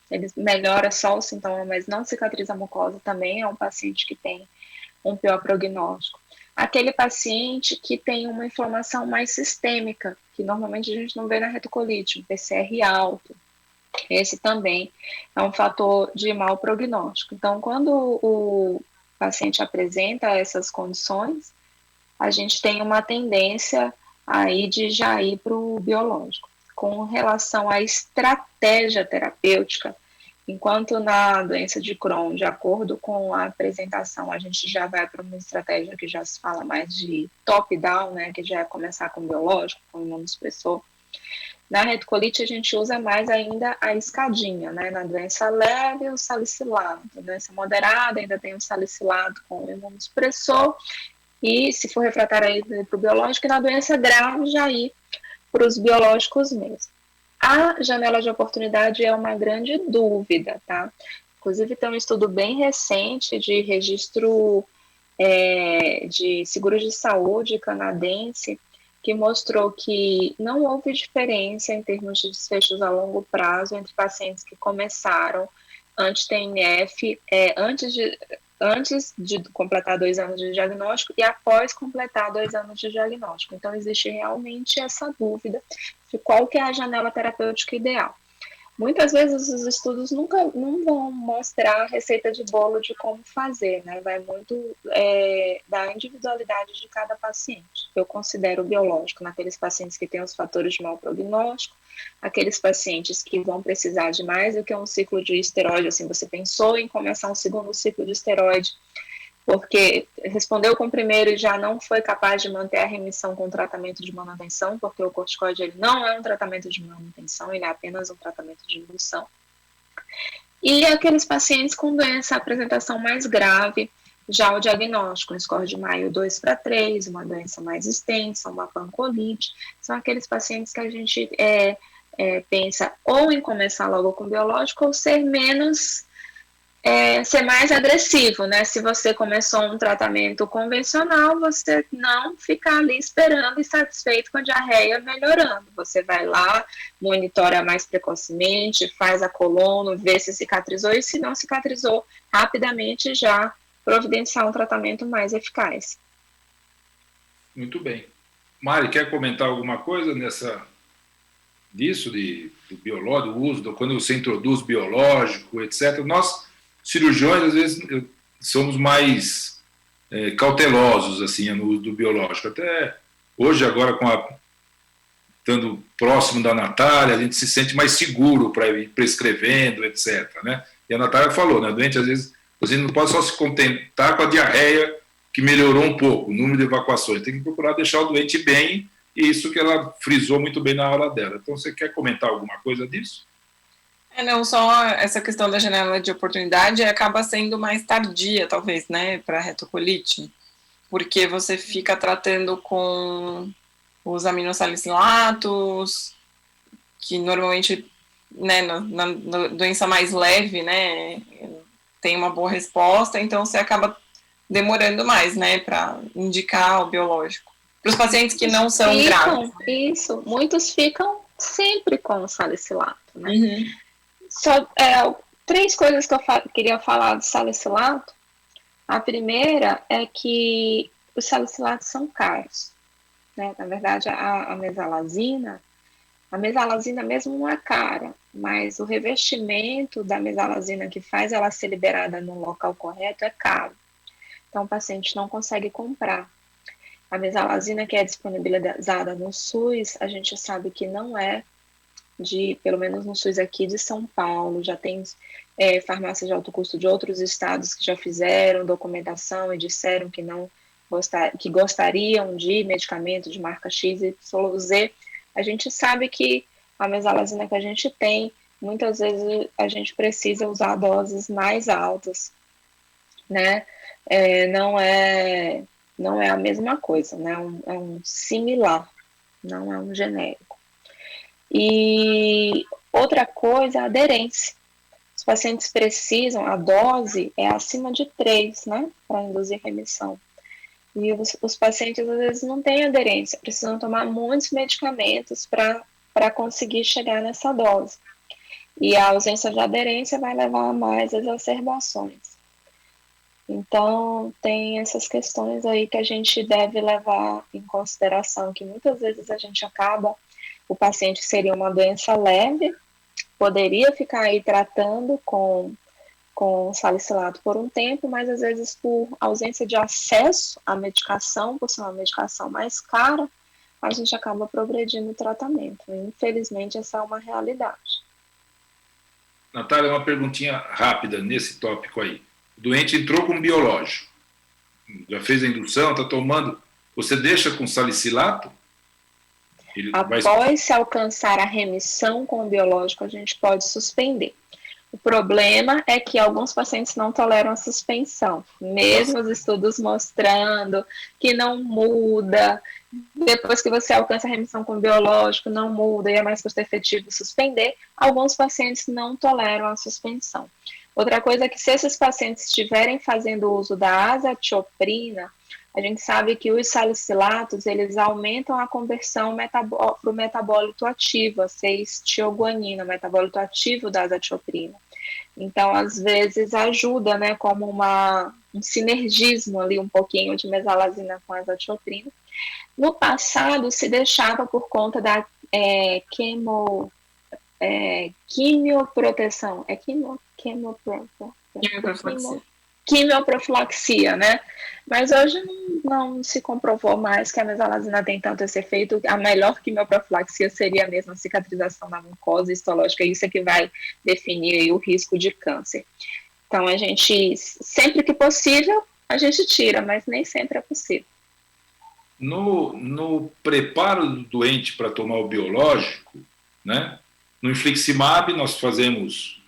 B: ele melhora só o sintoma, mas não cicatriza a mucosa, também é um paciente que tem um pior prognóstico. Aquele paciente que tem uma inflamação mais sistêmica, que normalmente a gente não vê na retocolite, um PCR alto, esse também é um fator de mau prognóstico. Então, quando o paciente apresenta essas condições, a gente tem uma tendência aí de já ir para o biológico. Com relação à estratégia terapêutica, enquanto na doença de Crohn, de acordo com a apresentação, a gente já vai para uma estratégia que já se fala mais de top-down, né, que já é começar com biológico, com imunossupressor. Na retocolite, a gente usa mais ainda a escadinha, né? Na doença leve, o salicilato. Na doença moderada, ainda tem o salicilato com o imunossupressor. E, se for refratário, para o biológico. E na doença grave, já ir para os biológicos mesmo. A janela de oportunidade é uma grande dúvida, tá? Inclusive, tem um estudo bem recente de registro de seguros de saúde canadense, que mostrou que não houve diferença em termos de desfechos a longo prazo entre pacientes que começaram anti-TNF antes de completar 2 anos de diagnóstico e após completar 2 anos de diagnóstico. Então, existe realmente essa dúvida de qual que é a janela terapêutica ideal. Muitas vezes os estudos não vão mostrar a receita de bolo de como fazer, né? Vai muito da individualidade de cada paciente. Eu considero biológico naqueles pacientes que têm os fatores de mau prognóstico, aqueles pacientes que vão precisar de mais do que um ciclo de esteroide, assim, você pensou em começar um segundo ciclo de esteroide, porque respondeu com o primeiro e já não foi capaz de manter a remissão com o tratamento de manutenção, porque o corticoide ele não é um tratamento de manutenção, ele é apenas um tratamento de indução. E aqueles pacientes com doença, apresentação mais grave, já o diagnóstico, um score de Mayo 2/3, uma doença mais extensa, uma pancolite, são aqueles pacientes que a gente pensa ou em começar logo com biológico ou ser menos ser mais agressivo, né? Se você começou um tratamento convencional, você não ficar ali esperando e satisfeito com a diarreia melhorando. Você vai lá, monitora mais precocemente, faz a colono, vê se cicatrizou e se não cicatrizou, rapidamente já providenciar um tratamento mais eficaz.
A: Muito bem. Mari, quer comentar alguma coisa disso, do biológico, do uso, quando você introduz biológico, etc. Nós, cirurgiões, às vezes, somos mais cautelosos assim, no uso do biológico. Até hoje, agora, estando próximo da Natália, a gente se sente mais seguro para ir prescrevendo, etc. Né? E a Natália falou, né, doente, às vezes, você não pode só se contentar com a diarreia, que melhorou um pouco, o número de evacuações. Tem que procurar deixar o doente bem, e isso que ela frisou muito bem na aula dela. Então, você quer comentar alguma coisa disso?
C: Não só essa questão da janela de oportunidade acaba sendo mais tardia, talvez, né, para retocolite, porque você fica tratando com os aminosalicilatos, que normalmente, né, na doença mais leve, né, tem uma boa resposta, então você acaba demorando mais, né, para indicar o biológico. Para os pacientes que não são graves.
B: Isso, muitos ficam sempre com o salicilato, né?
C: Uhum.
B: Só 3 coisas que eu queria falar do salicilato. A primeira é que os salicilatos são caros, né? Na verdade, a mesalazina mesmo não é cara, mas o revestimento da mesalazina que faz ela ser liberada no local correto é caro. Então, o paciente não consegue comprar. A mesalazina que é disponibilizada no SUS, a gente sabe que não é pelo menos no SUS aqui de São Paulo, já tem farmácias de alto custo de outros estados que já fizeram documentação e disseram que que gostariam de medicamento de marca X, Y, Z. A gente sabe que a mesalazina que a gente tem, muitas vezes a gente precisa usar doses mais altas, né? Não é a mesma coisa, né? É um similar, não é um genérico. E outra coisa, a aderência. Os pacientes precisam, a dose é acima de 3, né? Para induzir remissão. E os pacientes, às vezes, não têm aderência, precisam tomar muitos medicamentos para conseguir chegar nessa dose. E a ausência de aderência vai levar a mais exacerbações. Então, tem essas questões aí que a gente deve levar em consideração, que muitas vezes a gente o paciente seria uma doença leve, poderia ficar aí tratando com salicilato por um tempo, mas às vezes por ausência de acesso à medicação, por ser uma medicação mais cara, a gente acaba progredindo o tratamento. Infelizmente, essa é uma realidade.
A: Natália, uma perguntinha rápida nesse tópico aí. O doente entrou com biológico, já fez a indução, está tomando, você deixa com salicilato?
B: Após se alcançar a remissão com o biológico, a gente pode suspender. O problema é que alguns pacientes não toleram a suspensão, mesmo os estudos mostrando que não muda, depois que você alcança a remissão com o biológico, não muda e é mais custo-efetivo suspender, alguns pacientes não toleram a suspensão. Outra coisa é que se esses pacientes estiverem fazendo uso da azatioprina, a gente sabe que os salicilatos, eles aumentam a conversão para o metabólito ativo, a 6-tioguanina, metabólito ativo da azatioprina. Então, às vezes, ajuda, né, como um sinergismo ali, um pouquinho de mesalazina com azatioprina. No passado, se deixava por conta da quimioproteção. Quimioprofilaxia, né? Mas hoje não se comprovou mais que a mesalazina tem tanto esse efeito. A melhor quimioprofilaxia seria mesmo a cicatrização da mucosa histológica, isso é que vai definir aí o risco de câncer. Então, a gente, sempre que possível, a gente tira, mas nem sempre é possível.
A: No preparo do doente para tomar o biológico, né? No infliximab, nós fazemos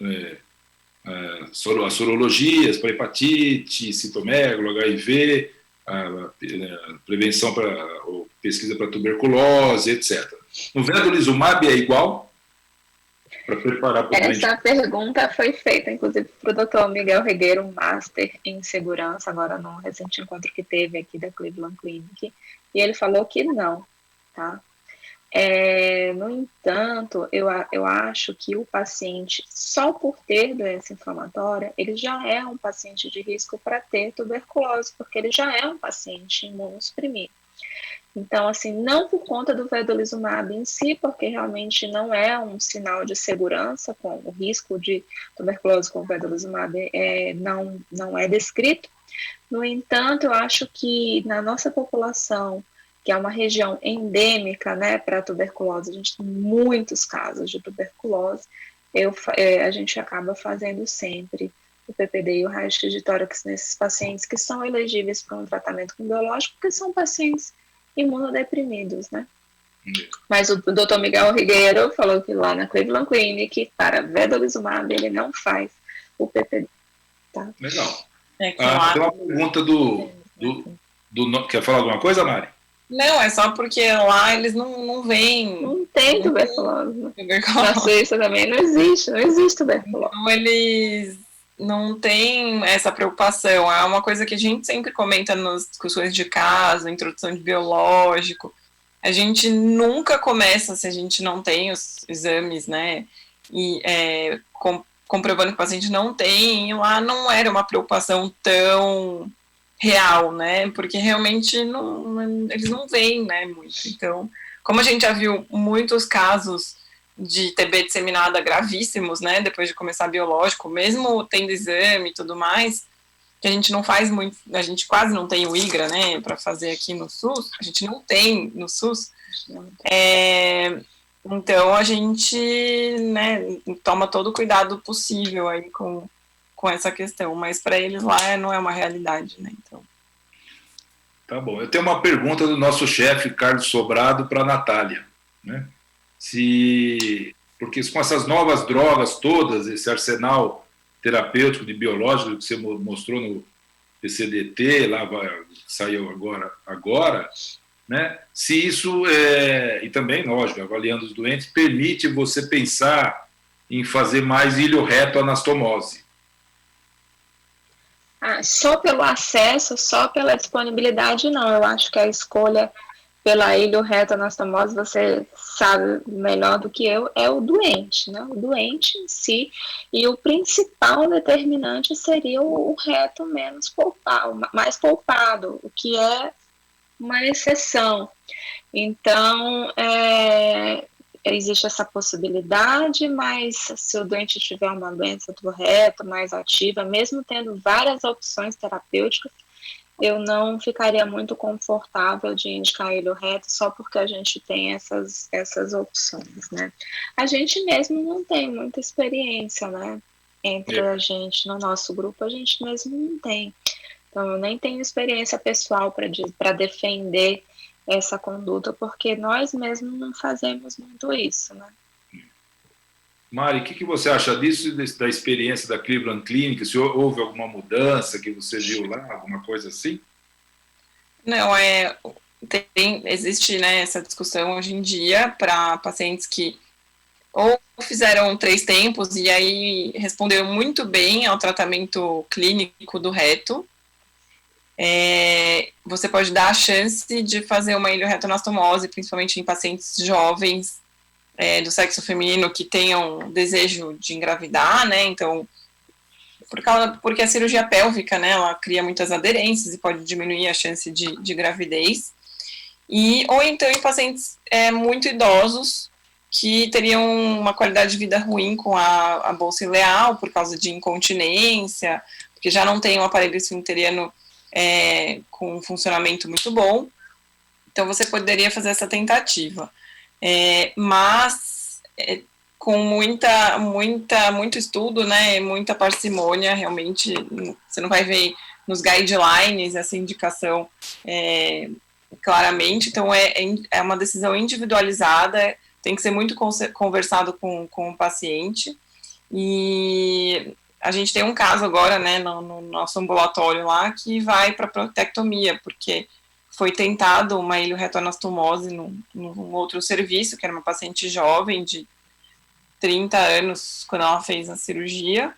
A: as sorologias para hepatite, citomegalo, HIV, a prevenção pesquisa para tuberculose, etc. No vedolizumab é igual? para preparar para o doente?
B: Essa pergunta foi feita, inclusive, para o Dr. Miguel Regueiro, um Master em Segurança, agora no recente encontro que teve aqui da Cleveland Clinic, e ele falou que não, tá? No entanto, eu acho que o paciente, só por ter doença inflamatória, ele já é um paciente de risco para ter tuberculose, porque ele já é um paciente imunossuprimido. Então, assim, não por conta do vedolizumab em si, porque realmente não é um sinal de segurança, com o risco de tuberculose com vedolizumab não é descrito. No entanto, eu acho que na nossa população, que é uma região endêmica, né, para tuberculose, a gente tem muitos casos de tuberculose, a gente acaba fazendo sempre o PPD e o raio-x de tórax nesses pacientes que são elegíveis para um tratamento com biológico, porque são pacientes imunodeprimidos, né? Mas o Dr. Miguel Rigueiro falou que lá na Cleveland Clinic, para vedolizumab, ele não faz o PPD. Tá?
A: Legal. Tem uma pergunta quer falar alguma coisa, Mari?
C: Não, é só porque lá eles não veem.
B: Não tem tuberculose. Na Suíça também não existe tuberculose.
C: Então eles não têm essa preocupação. É uma coisa que a gente sempre comenta nas discussões de caso, introdução de biológico. A gente nunca começa se a gente não tem os exames, né? E comprovando que o paciente não tem, e lá não era uma preocupação tão real, né? Porque realmente eles não veem, né, muito. Então, como a gente já viu muitos casos de TB disseminada gravíssimos, né, depois de começar biológico, mesmo tendo exame e tudo mais, que a gente não faz muito, a gente quase não tem o IGRA, né, para fazer aqui no SUS, a gente não tem no SUS, então a gente, né, toma todo o cuidado possível aí com essa questão, mas para eles lá não é uma realidade, né, então.
A: Tá bom, eu tenho uma pergunta do nosso chefe, Carlos Sobrado, para a Natália, né? Porque com essas novas drogas todas, esse arsenal terapêutico de biológico que você mostrou no PCDT, lá saiu agora, né? Se isso, e também, lógico, avaliando os doentes, permite você pensar em fazer mais ilio-reto-anastomose.
B: Só pelo acesso, só pela disponibilidade, não. Eu acho que a escolha pela ilio-reto-anastomose, você sabe melhor do que eu, é o doente, né? O doente em si, e o principal determinante seria o reto menos poupado, mais poupado, o que é uma exceção. Então, existe essa possibilidade, mas se o doente tiver uma doença do reto mais ativa, mesmo tendo várias opções terapêuticas, eu não ficaria muito confortável de indicar ele o reto só porque a gente tem essas opções, né? A gente mesmo não tem muita experiência, né? Entre a gente, no nosso grupo, a gente mesmo não tem. Então, eu nem tenho experiência pessoal para defender essa conduta, porque nós mesmos não fazemos muito isso, né?
A: Mari, o que você acha disso, da experiência da Cleveland Clinic? Se houve alguma mudança que você viu lá, alguma coisa assim?
C: Não, existe, né, essa discussão hoje em dia para pacientes que ou fizeram 3 tempos e aí responderam muito bem ao tratamento clínico do reto. Você pode dar a chance de fazer uma ilio-reto-anastomose, principalmente em pacientes jovens do sexo feminino que tenham desejo de engravidar, né? Então, porque a cirurgia pélvica, né, ela cria muitas aderências e pode diminuir a chance de gravidez. Ou então em pacientes muito idosos que teriam uma qualidade de vida ruim com a bolsa ileal por causa de incontinência, porque já não tem um aparelho esfinteriano com um funcionamento muito bom. Então você poderia fazer essa tentativa. Mas com muito estudo, né, muita parcimônia, realmente você não vai ver nos guidelines essa indicação claramente, então é uma decisão individualizada, tem que ser muito conversado com o paciente, e a gente tem um caso agora, né, no nosso ambulatório lá, que vai para proktectomia, porque foi tentado uma ilio-reto-anastomose num outro serviço, que era uma paciente jovem, de 30 anos, quando ela fez a cirurgia,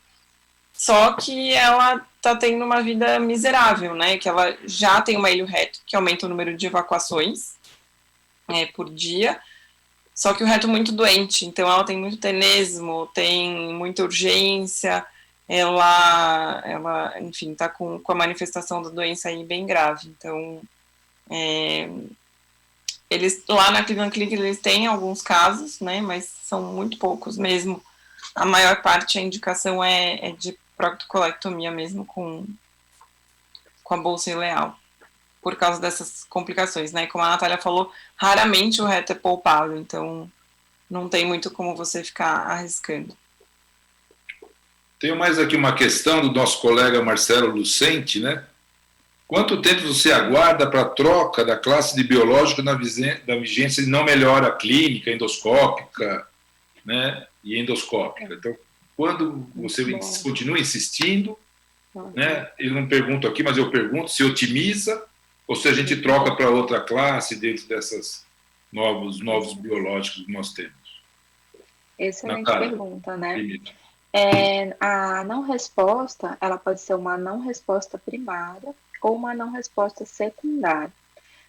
C: só que ela está tendo uma vida miserável, né? Que ela já tem uma ilho reto, que aumenta o número de evacuações por dia, só que o reto é muito doente, então ela tem muito tenesmo, tem muita urgência, ela enfim, está com a manifestação da doença aí bem grave. Então, eles, lá na clínica, eles têm alguns casos, né, mas são muito poucos mesmo. A maior parte, a indicação é de proctocolectomia mesmo, com a bolsa ileal, por causa dessas complicações, né? Como a Natália falou, raramente o reto é poupável, então não tem muito como você ficar arriscando.
A: Tenho mais aqui uma questão do nosso colega Marcelo Lucente, né? Quanto tempo você aguarda para a troca da classe de biológico da vigência de não melhora clínica, endoscópica, né, e endoscópica? Então, quando você continua insistindo, né, eu não pergunto aqui, mas eu pergunto se otimiza ou se a gente troca para outra classe dentro dessas novos biológicos que nós temos.
B: Excelente pergunta, né? A não resposta, ela pode ser uma não resposta primária ou uma não resposta secundária.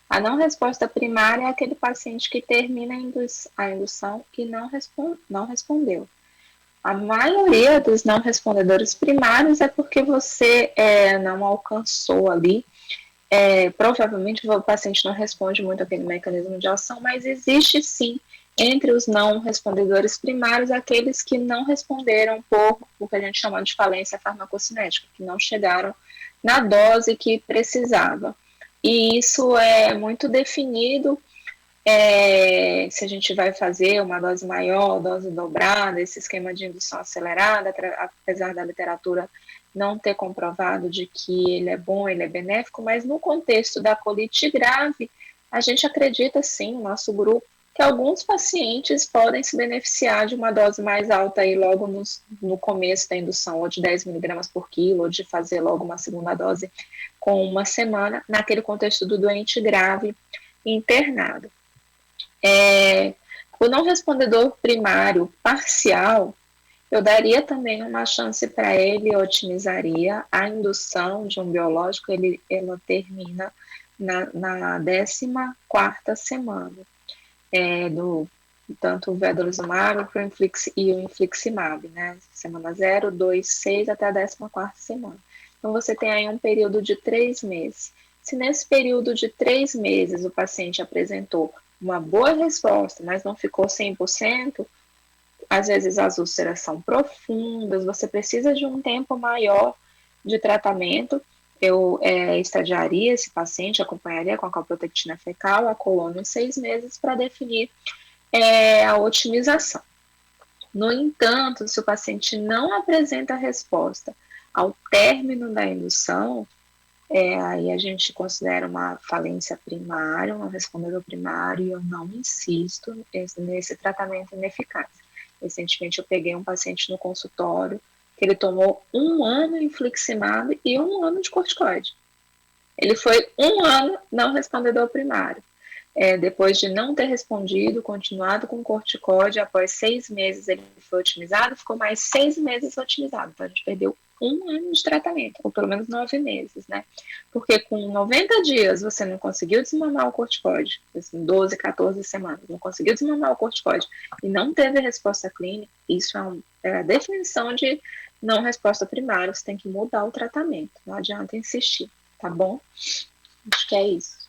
B: A não resposta primária é aquele paciente que termina a indução e não respondeu. A maioria dos não respondedores primários é porque você não alcançou ali. Provavelmente o paciente não responde muito aquele mecanismo de ação, mas existe sim, entre os não respondedores primários, aqueles que não responderam por o que a gente chama de falência farmacocinética, que não chegaram na dose que precisava. E isso é muito definido se a gente vai fazer uma dose maior, dose dobrada, esse esquema de indução acelerada, apesar da literatura não ter comprovado de que ele é bom, ele é benéfico, mas no contexto da colite grave, a gente acredita sim, no nosso grupo, que alguns pacientes podem se beneficiar de uma dose mais alta aí logo no começo da indução, ou de 10 mg por quilo, ou de fazer logo uma segunda dose com uma semana, naquele contexto do doente grave internado. O não respondedor primário parcial, eu daria também uma chance para ele, otimizaria a indução de um biológico, ela termina na 14ª semana. Tanto o vedolizumab e o infliximab, né? Semana 0, 2, 6 até a 14ª semana. Então, você tem aí um período de 3 meses. Se nesse período de 3 meses o paciente apresentou uma boa resposta, mas não ficou 100%, às vezes as úlceras são profundas, você precisa de um tempo maior de tratamento. Eu estadiaria esse paciente, acompanharia com a calprotectina fecal, a colônia em 6 meses para definir a otimização. No entanto, se o paciente não apresenta resposta ao término da indução, aí a gente considera uma falência primária, um respondedor primário, e eu não insisto nesse tratamento ineficaz. Recentemente eu peguei um paciente no consultório que ele tomou 1 ano de infliximab e 1 ano de corticoide. Ele foi 1 ano não respondedor primário. Depois de não ter respondido, continuado com corticoide, após 6 meses ele foi otimizado, ficou mais 6 meses otimizado. Então a gente perdeu 1 ano de tratamento, ou pelo menos 9 meses, né? Porque com 90 dias você não conseguiu desmamar o corticoide, assim, 12, 14 semanas, não conseguiu desmamar o corticoide e não teve resposta clínica, isso é a definição de não resposta primária, você tem que mudar o tratamento, não adianta insistir, tá bom? Acho que é isso.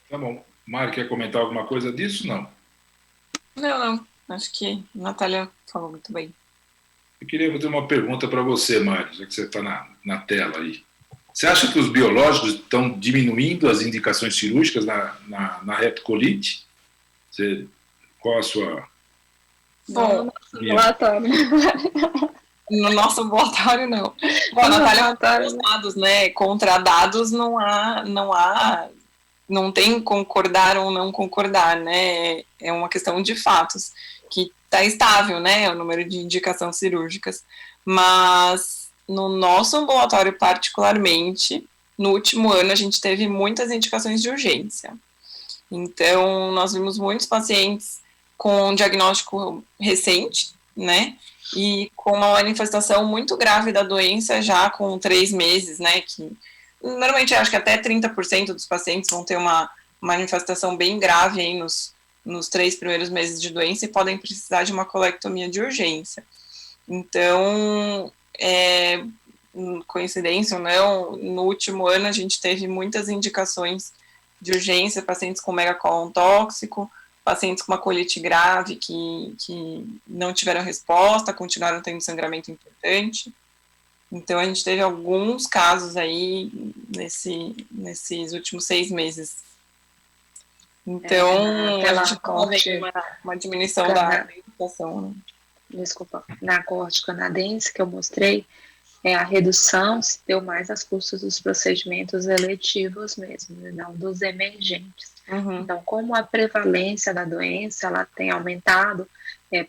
A: Tá bom. Mário, quer comentar alguma coisa disso? Não.
C: Não. Acho que a Natália falou muito bem.
A: Eu queria fazer uma pergunta para você, Mário, já que você está na tela aí. Você acha que os biológicos estão diminuindo as indicações cirúrgicas na retocolite? Qual a sua...
C: Bom, no nosso ambulatório. No nosso ambulatório, não. Bom, a Natália, os dados, né? Contra dados não tem concordar ou não concordar, né? É uma questão de fatos, que está estável, né? O número de indicações cirúrgicas. Mas no nosso ambulatório, particularmente, no último ano, a gente teve muitas indicações de urgência. Então, nós vimos muitos pacientes com diagnóstico recente, né, e com uma manifestação muito grave da doença já com 3 meses, né, que normalmente acho que até 30% dos pacientes vão ter uma manifestação bem grave aí nos 3 primeiros meses de doença e podem precisar de uma colectomia de urgência. Então, coincidência ou não, no último ano a gente teve muitas indicações de urgência, pacientes com megacólon tóxico, pacientes com uma colite grave que não tiveram resposta, continuaram tendo sangramento importante. Então, a gente teve alguns casos aí nesses últimos 6 meses. Então, a gente teve uma diminuição da medicação. Né?
B: Desculpa, na coorte canadense que eu mostrei, a redução se deu mais às custas dos procedimentos eletivos mesmo, não dos emergentes.
C: Uhum.
B: Então, como a prevalência da doença ela tem aumentado,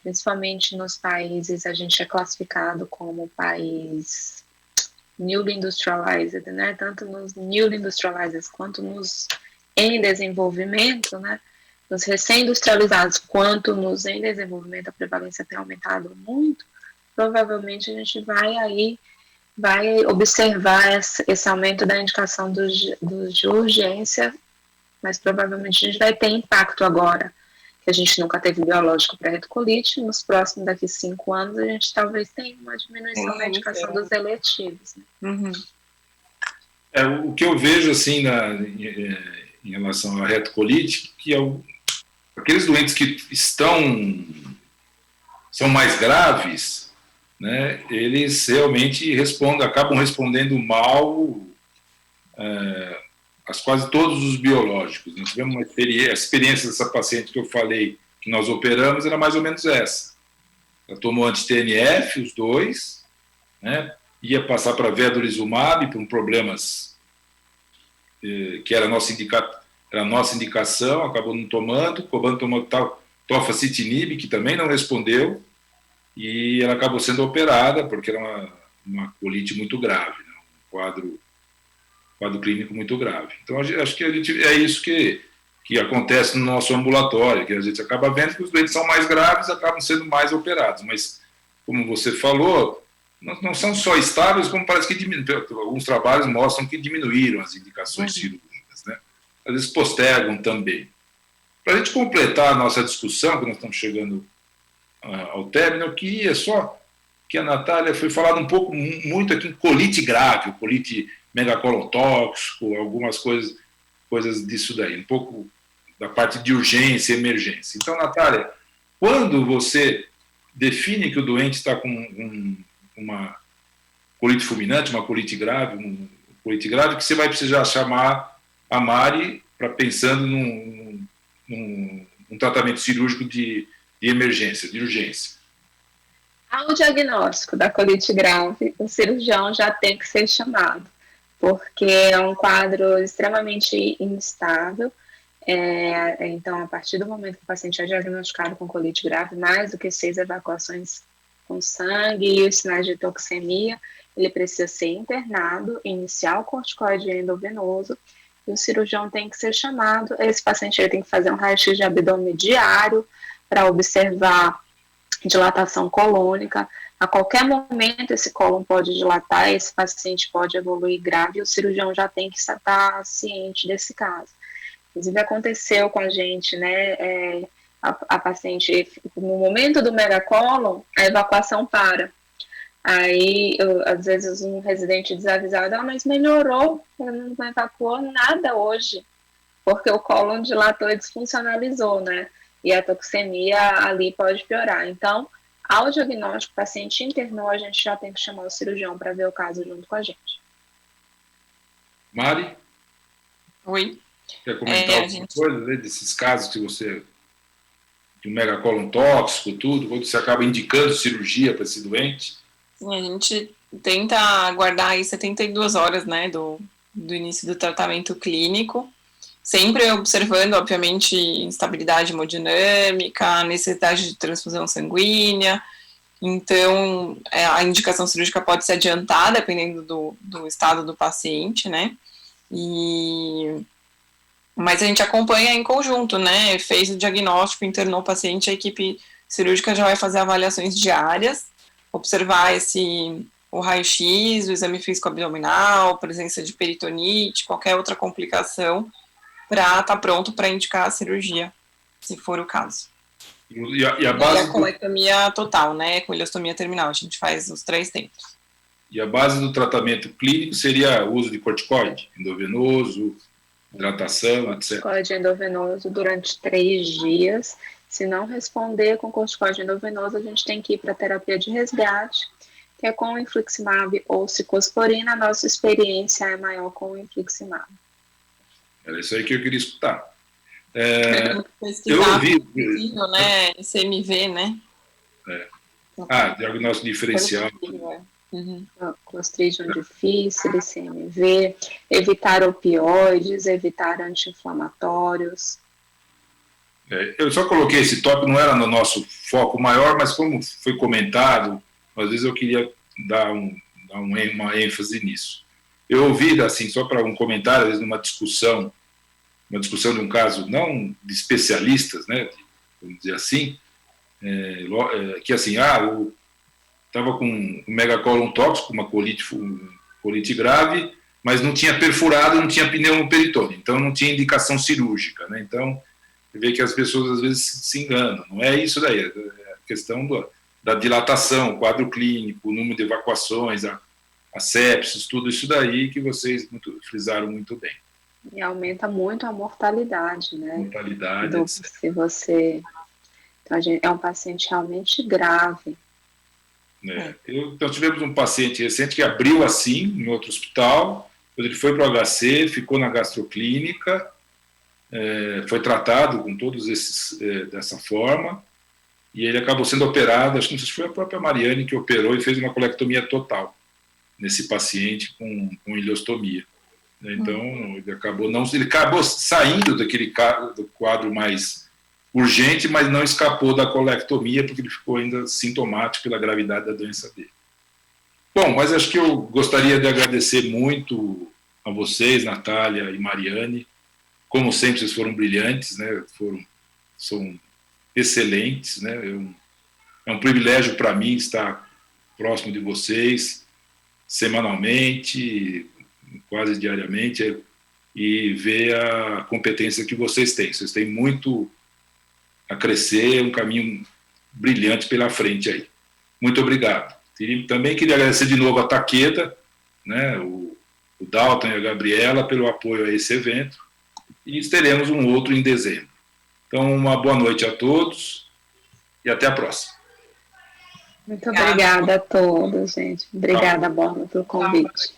B: principalmente nos países, a gente é classificado como país newly industrialized, né? Tanto nos newly industrialized quanto nos em desenvolvimento, né? Nos recém-industrializados quanto nos em desenvolvimento, a prevalência tem aumentado muito. Provavelmente a gente vai observar esse aumento da indicação de urgência, mas provavelmente a gente vai ter impacto agora, que a gente nunca teve biológico para retocolite, nos próximos, daqui 5 anos, a gente talvez tenha uma diminuição da indicação dos eletivos. Né?
C: Uhum.
A: O que eu vejo, assim, em relação à retocolite, que aqueles doentes que são mais graves, né, eles realmente acabam respondendo mal a quase todos os biológicos. Nós tivemos a experiência dessa paciente que eu falei, que nós operamos, era mais ou menos essa. Ela tomou anti-TNF, os 2, né, ia passar para vedolizumab, por problemas que era a nossa indicação, acabou não tomando, tomou tofacitinib, que também não respondeu, e ela acabou sendo operada, porque era uma colite muito grave, né? Um quadro clínico muito grave. Então, acho que é isso que acontece no nosso ambulatório, que a gente acaba vendo que os doentes são mais graves, acabam sendo mais operados, mas, como você falou, não são só estáveis, como parece que alguns trabalhos mostram que diminuíram as indicações cirúrgicas, né? Às vezes postergam também. Para a gente completar a nossa discussão, que nós estamos chegando ao término, eu queria só que a Natália foi falada muito aqui em colite grave, colite megacólon tóxico, algumas coisas disso daí, um pouco da parte de urgência e emergência. Então, Natália, quando você define que o doente está com uma colite fulminante, uma colite grave, que você vai precisar chamar a Mari para pensando num tratamento cirúrgico de emergência, de urgência.
B: Ao diagnóstico da colite grave, o cirurgião já tem que ser chamado, porque é um quadro extremamente instável. Então, a partir do momento que o paciente é diagnosticado com colite grave, mais do que 6 evacuações com sangue e os sinais de toxemia, ele precisa ser internado, iniciar o corticoide endovenoso, e o cirurgião tem que ser chamado. Esse paciente ele tem que fazer um raio-x de abdômen diário para observar dilatação colônica. A qualquer momento esse cólon pode dilatar, esse paciente pode evoluir grave, e o cirurgião já tem que estar ciente desse caso. Inclusive aconteceu com a gente, né, a paciente, no momento do megacólon, a evacuação para. Aí, às vezes, um residente desavisado, mas melhorou, não evacuou nada hoje, porque o cólon dilatou e desfuncionalizou, né? E a toxemia ali pode piorar. Então, ao diagnóstico, o paciente internou, a gente já tem que chamar o cirurgião para ver o caso junto com a gente.
A: Mari?
C: Oi.
A: Quer comentar alguma coisa, né, desses casos que você... de um megacólon tóxico, tudo, quando você acaba indicando cirurgia para esse doente?
C: Sim, a gente tenta aguardar aí 72 horas, né, do início do tratamento clínico, sempre observando, obviamente, instabilidade hemodinâmica, necessidade de transfusão sanguínea. Então, a indicação cirúrgica pode ser adiantada, dependendo do estado do paciente, né, mas a gente acompanha em conjunto, né, fez o diagnóstico, internou o paciente, a equipe cirúrgica já vai fazer avaliações diárias, observar o raio-x, o exame físico abdominal, presença de peritonite, qualquer outra complicação, para estar pronto para indicar a cirurgia, se for o caso.
A: E a base...
C: E a colectomia total, né, com ileostomia terminal, a gente faz os 3 tempos.
A: E a base do tratamento clínico seria o uso de corticoide, endovenoso, hidratação, etc.
B: Corticoide endovenoso durante 3 dias. Se não responder com corticoide endovenoso, a gente tem que ir para a terapia de resgate, que é com infliximab ou ciclosporina. A nossa experiência é maior com o infliximab.
A: Era isso aí que eu queria escutar.
C: Eu ouvi... Possível, né? CMV, né?
A: Diagnóstico diferencial.
B: Clostridium difficile, CMV, evitar opioides, evitar anti-inflamatórios.
A: Eu só coloquei esse tópico, não era no nosso foco maior, mas como foi comentado, às vezes eu queria dar uma ênfase nisso. Eu ouvi, assim, só para um comentário, às vezes numa discussão de um caso não de especialistas, né, vamos dizer assim, que assim, estava com um megacolon tóxico, uma colite grave, mas não tinha perfurado, não tinha pneumoperitônio, então não tinha indicação cirúrgica, né? Então, você vê que as pessoas às vezes se enganam, não é isso daí, é a questão da dilatação, o quadro clínico, o número de evacuações, a sepsis, tudo isso daí que vocês frisaram muito bem.
B: E aumenta muito a mortalidade, né?
A: Mortalidade,
B: se você... Então, é um paciente realmente grave.
A: Então, tivemos um paciente recente que abriu assim, em outro hospital, depois ele foi para o HC, ficou na gastroclínica, foi tratado com todos esses, dessa forma, e ele acabou sendo operado, acho que não sei se foi a própria Mariane que operou e fez uma colectomia total nesse paciente com ileostomia. Então, ele acabou saindo do quadro mais urgente, mas não escapou da colectomia, porque ele ficou ainda sintomático pela gravidade da doença dele. Bom, mas acho que eu gostaria de agradecer muito a vocês, Natália e Mariane. Como sempre, vocês foram brilhantes, né? São excelentes, né? É um privilégio para mim estar próximo de vocês, semanalmente, quase diariamente, e ver a competência que vocês têm. Vocês têm muito a crescer, um caminho brilhante pela frente aí. Muito obrigado. Também queria agradecer de novo a Takeda, né, o Dalton e a Gabriela pelo apoio a esse evento, e teremos um outro em dezembro. Então, uma boa noite a todos e até a próxima.
B: Muito obrigada a todos, gente. Obrigada, Borba, pelo convite.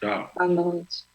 A: Tchau.
B: Boa noite.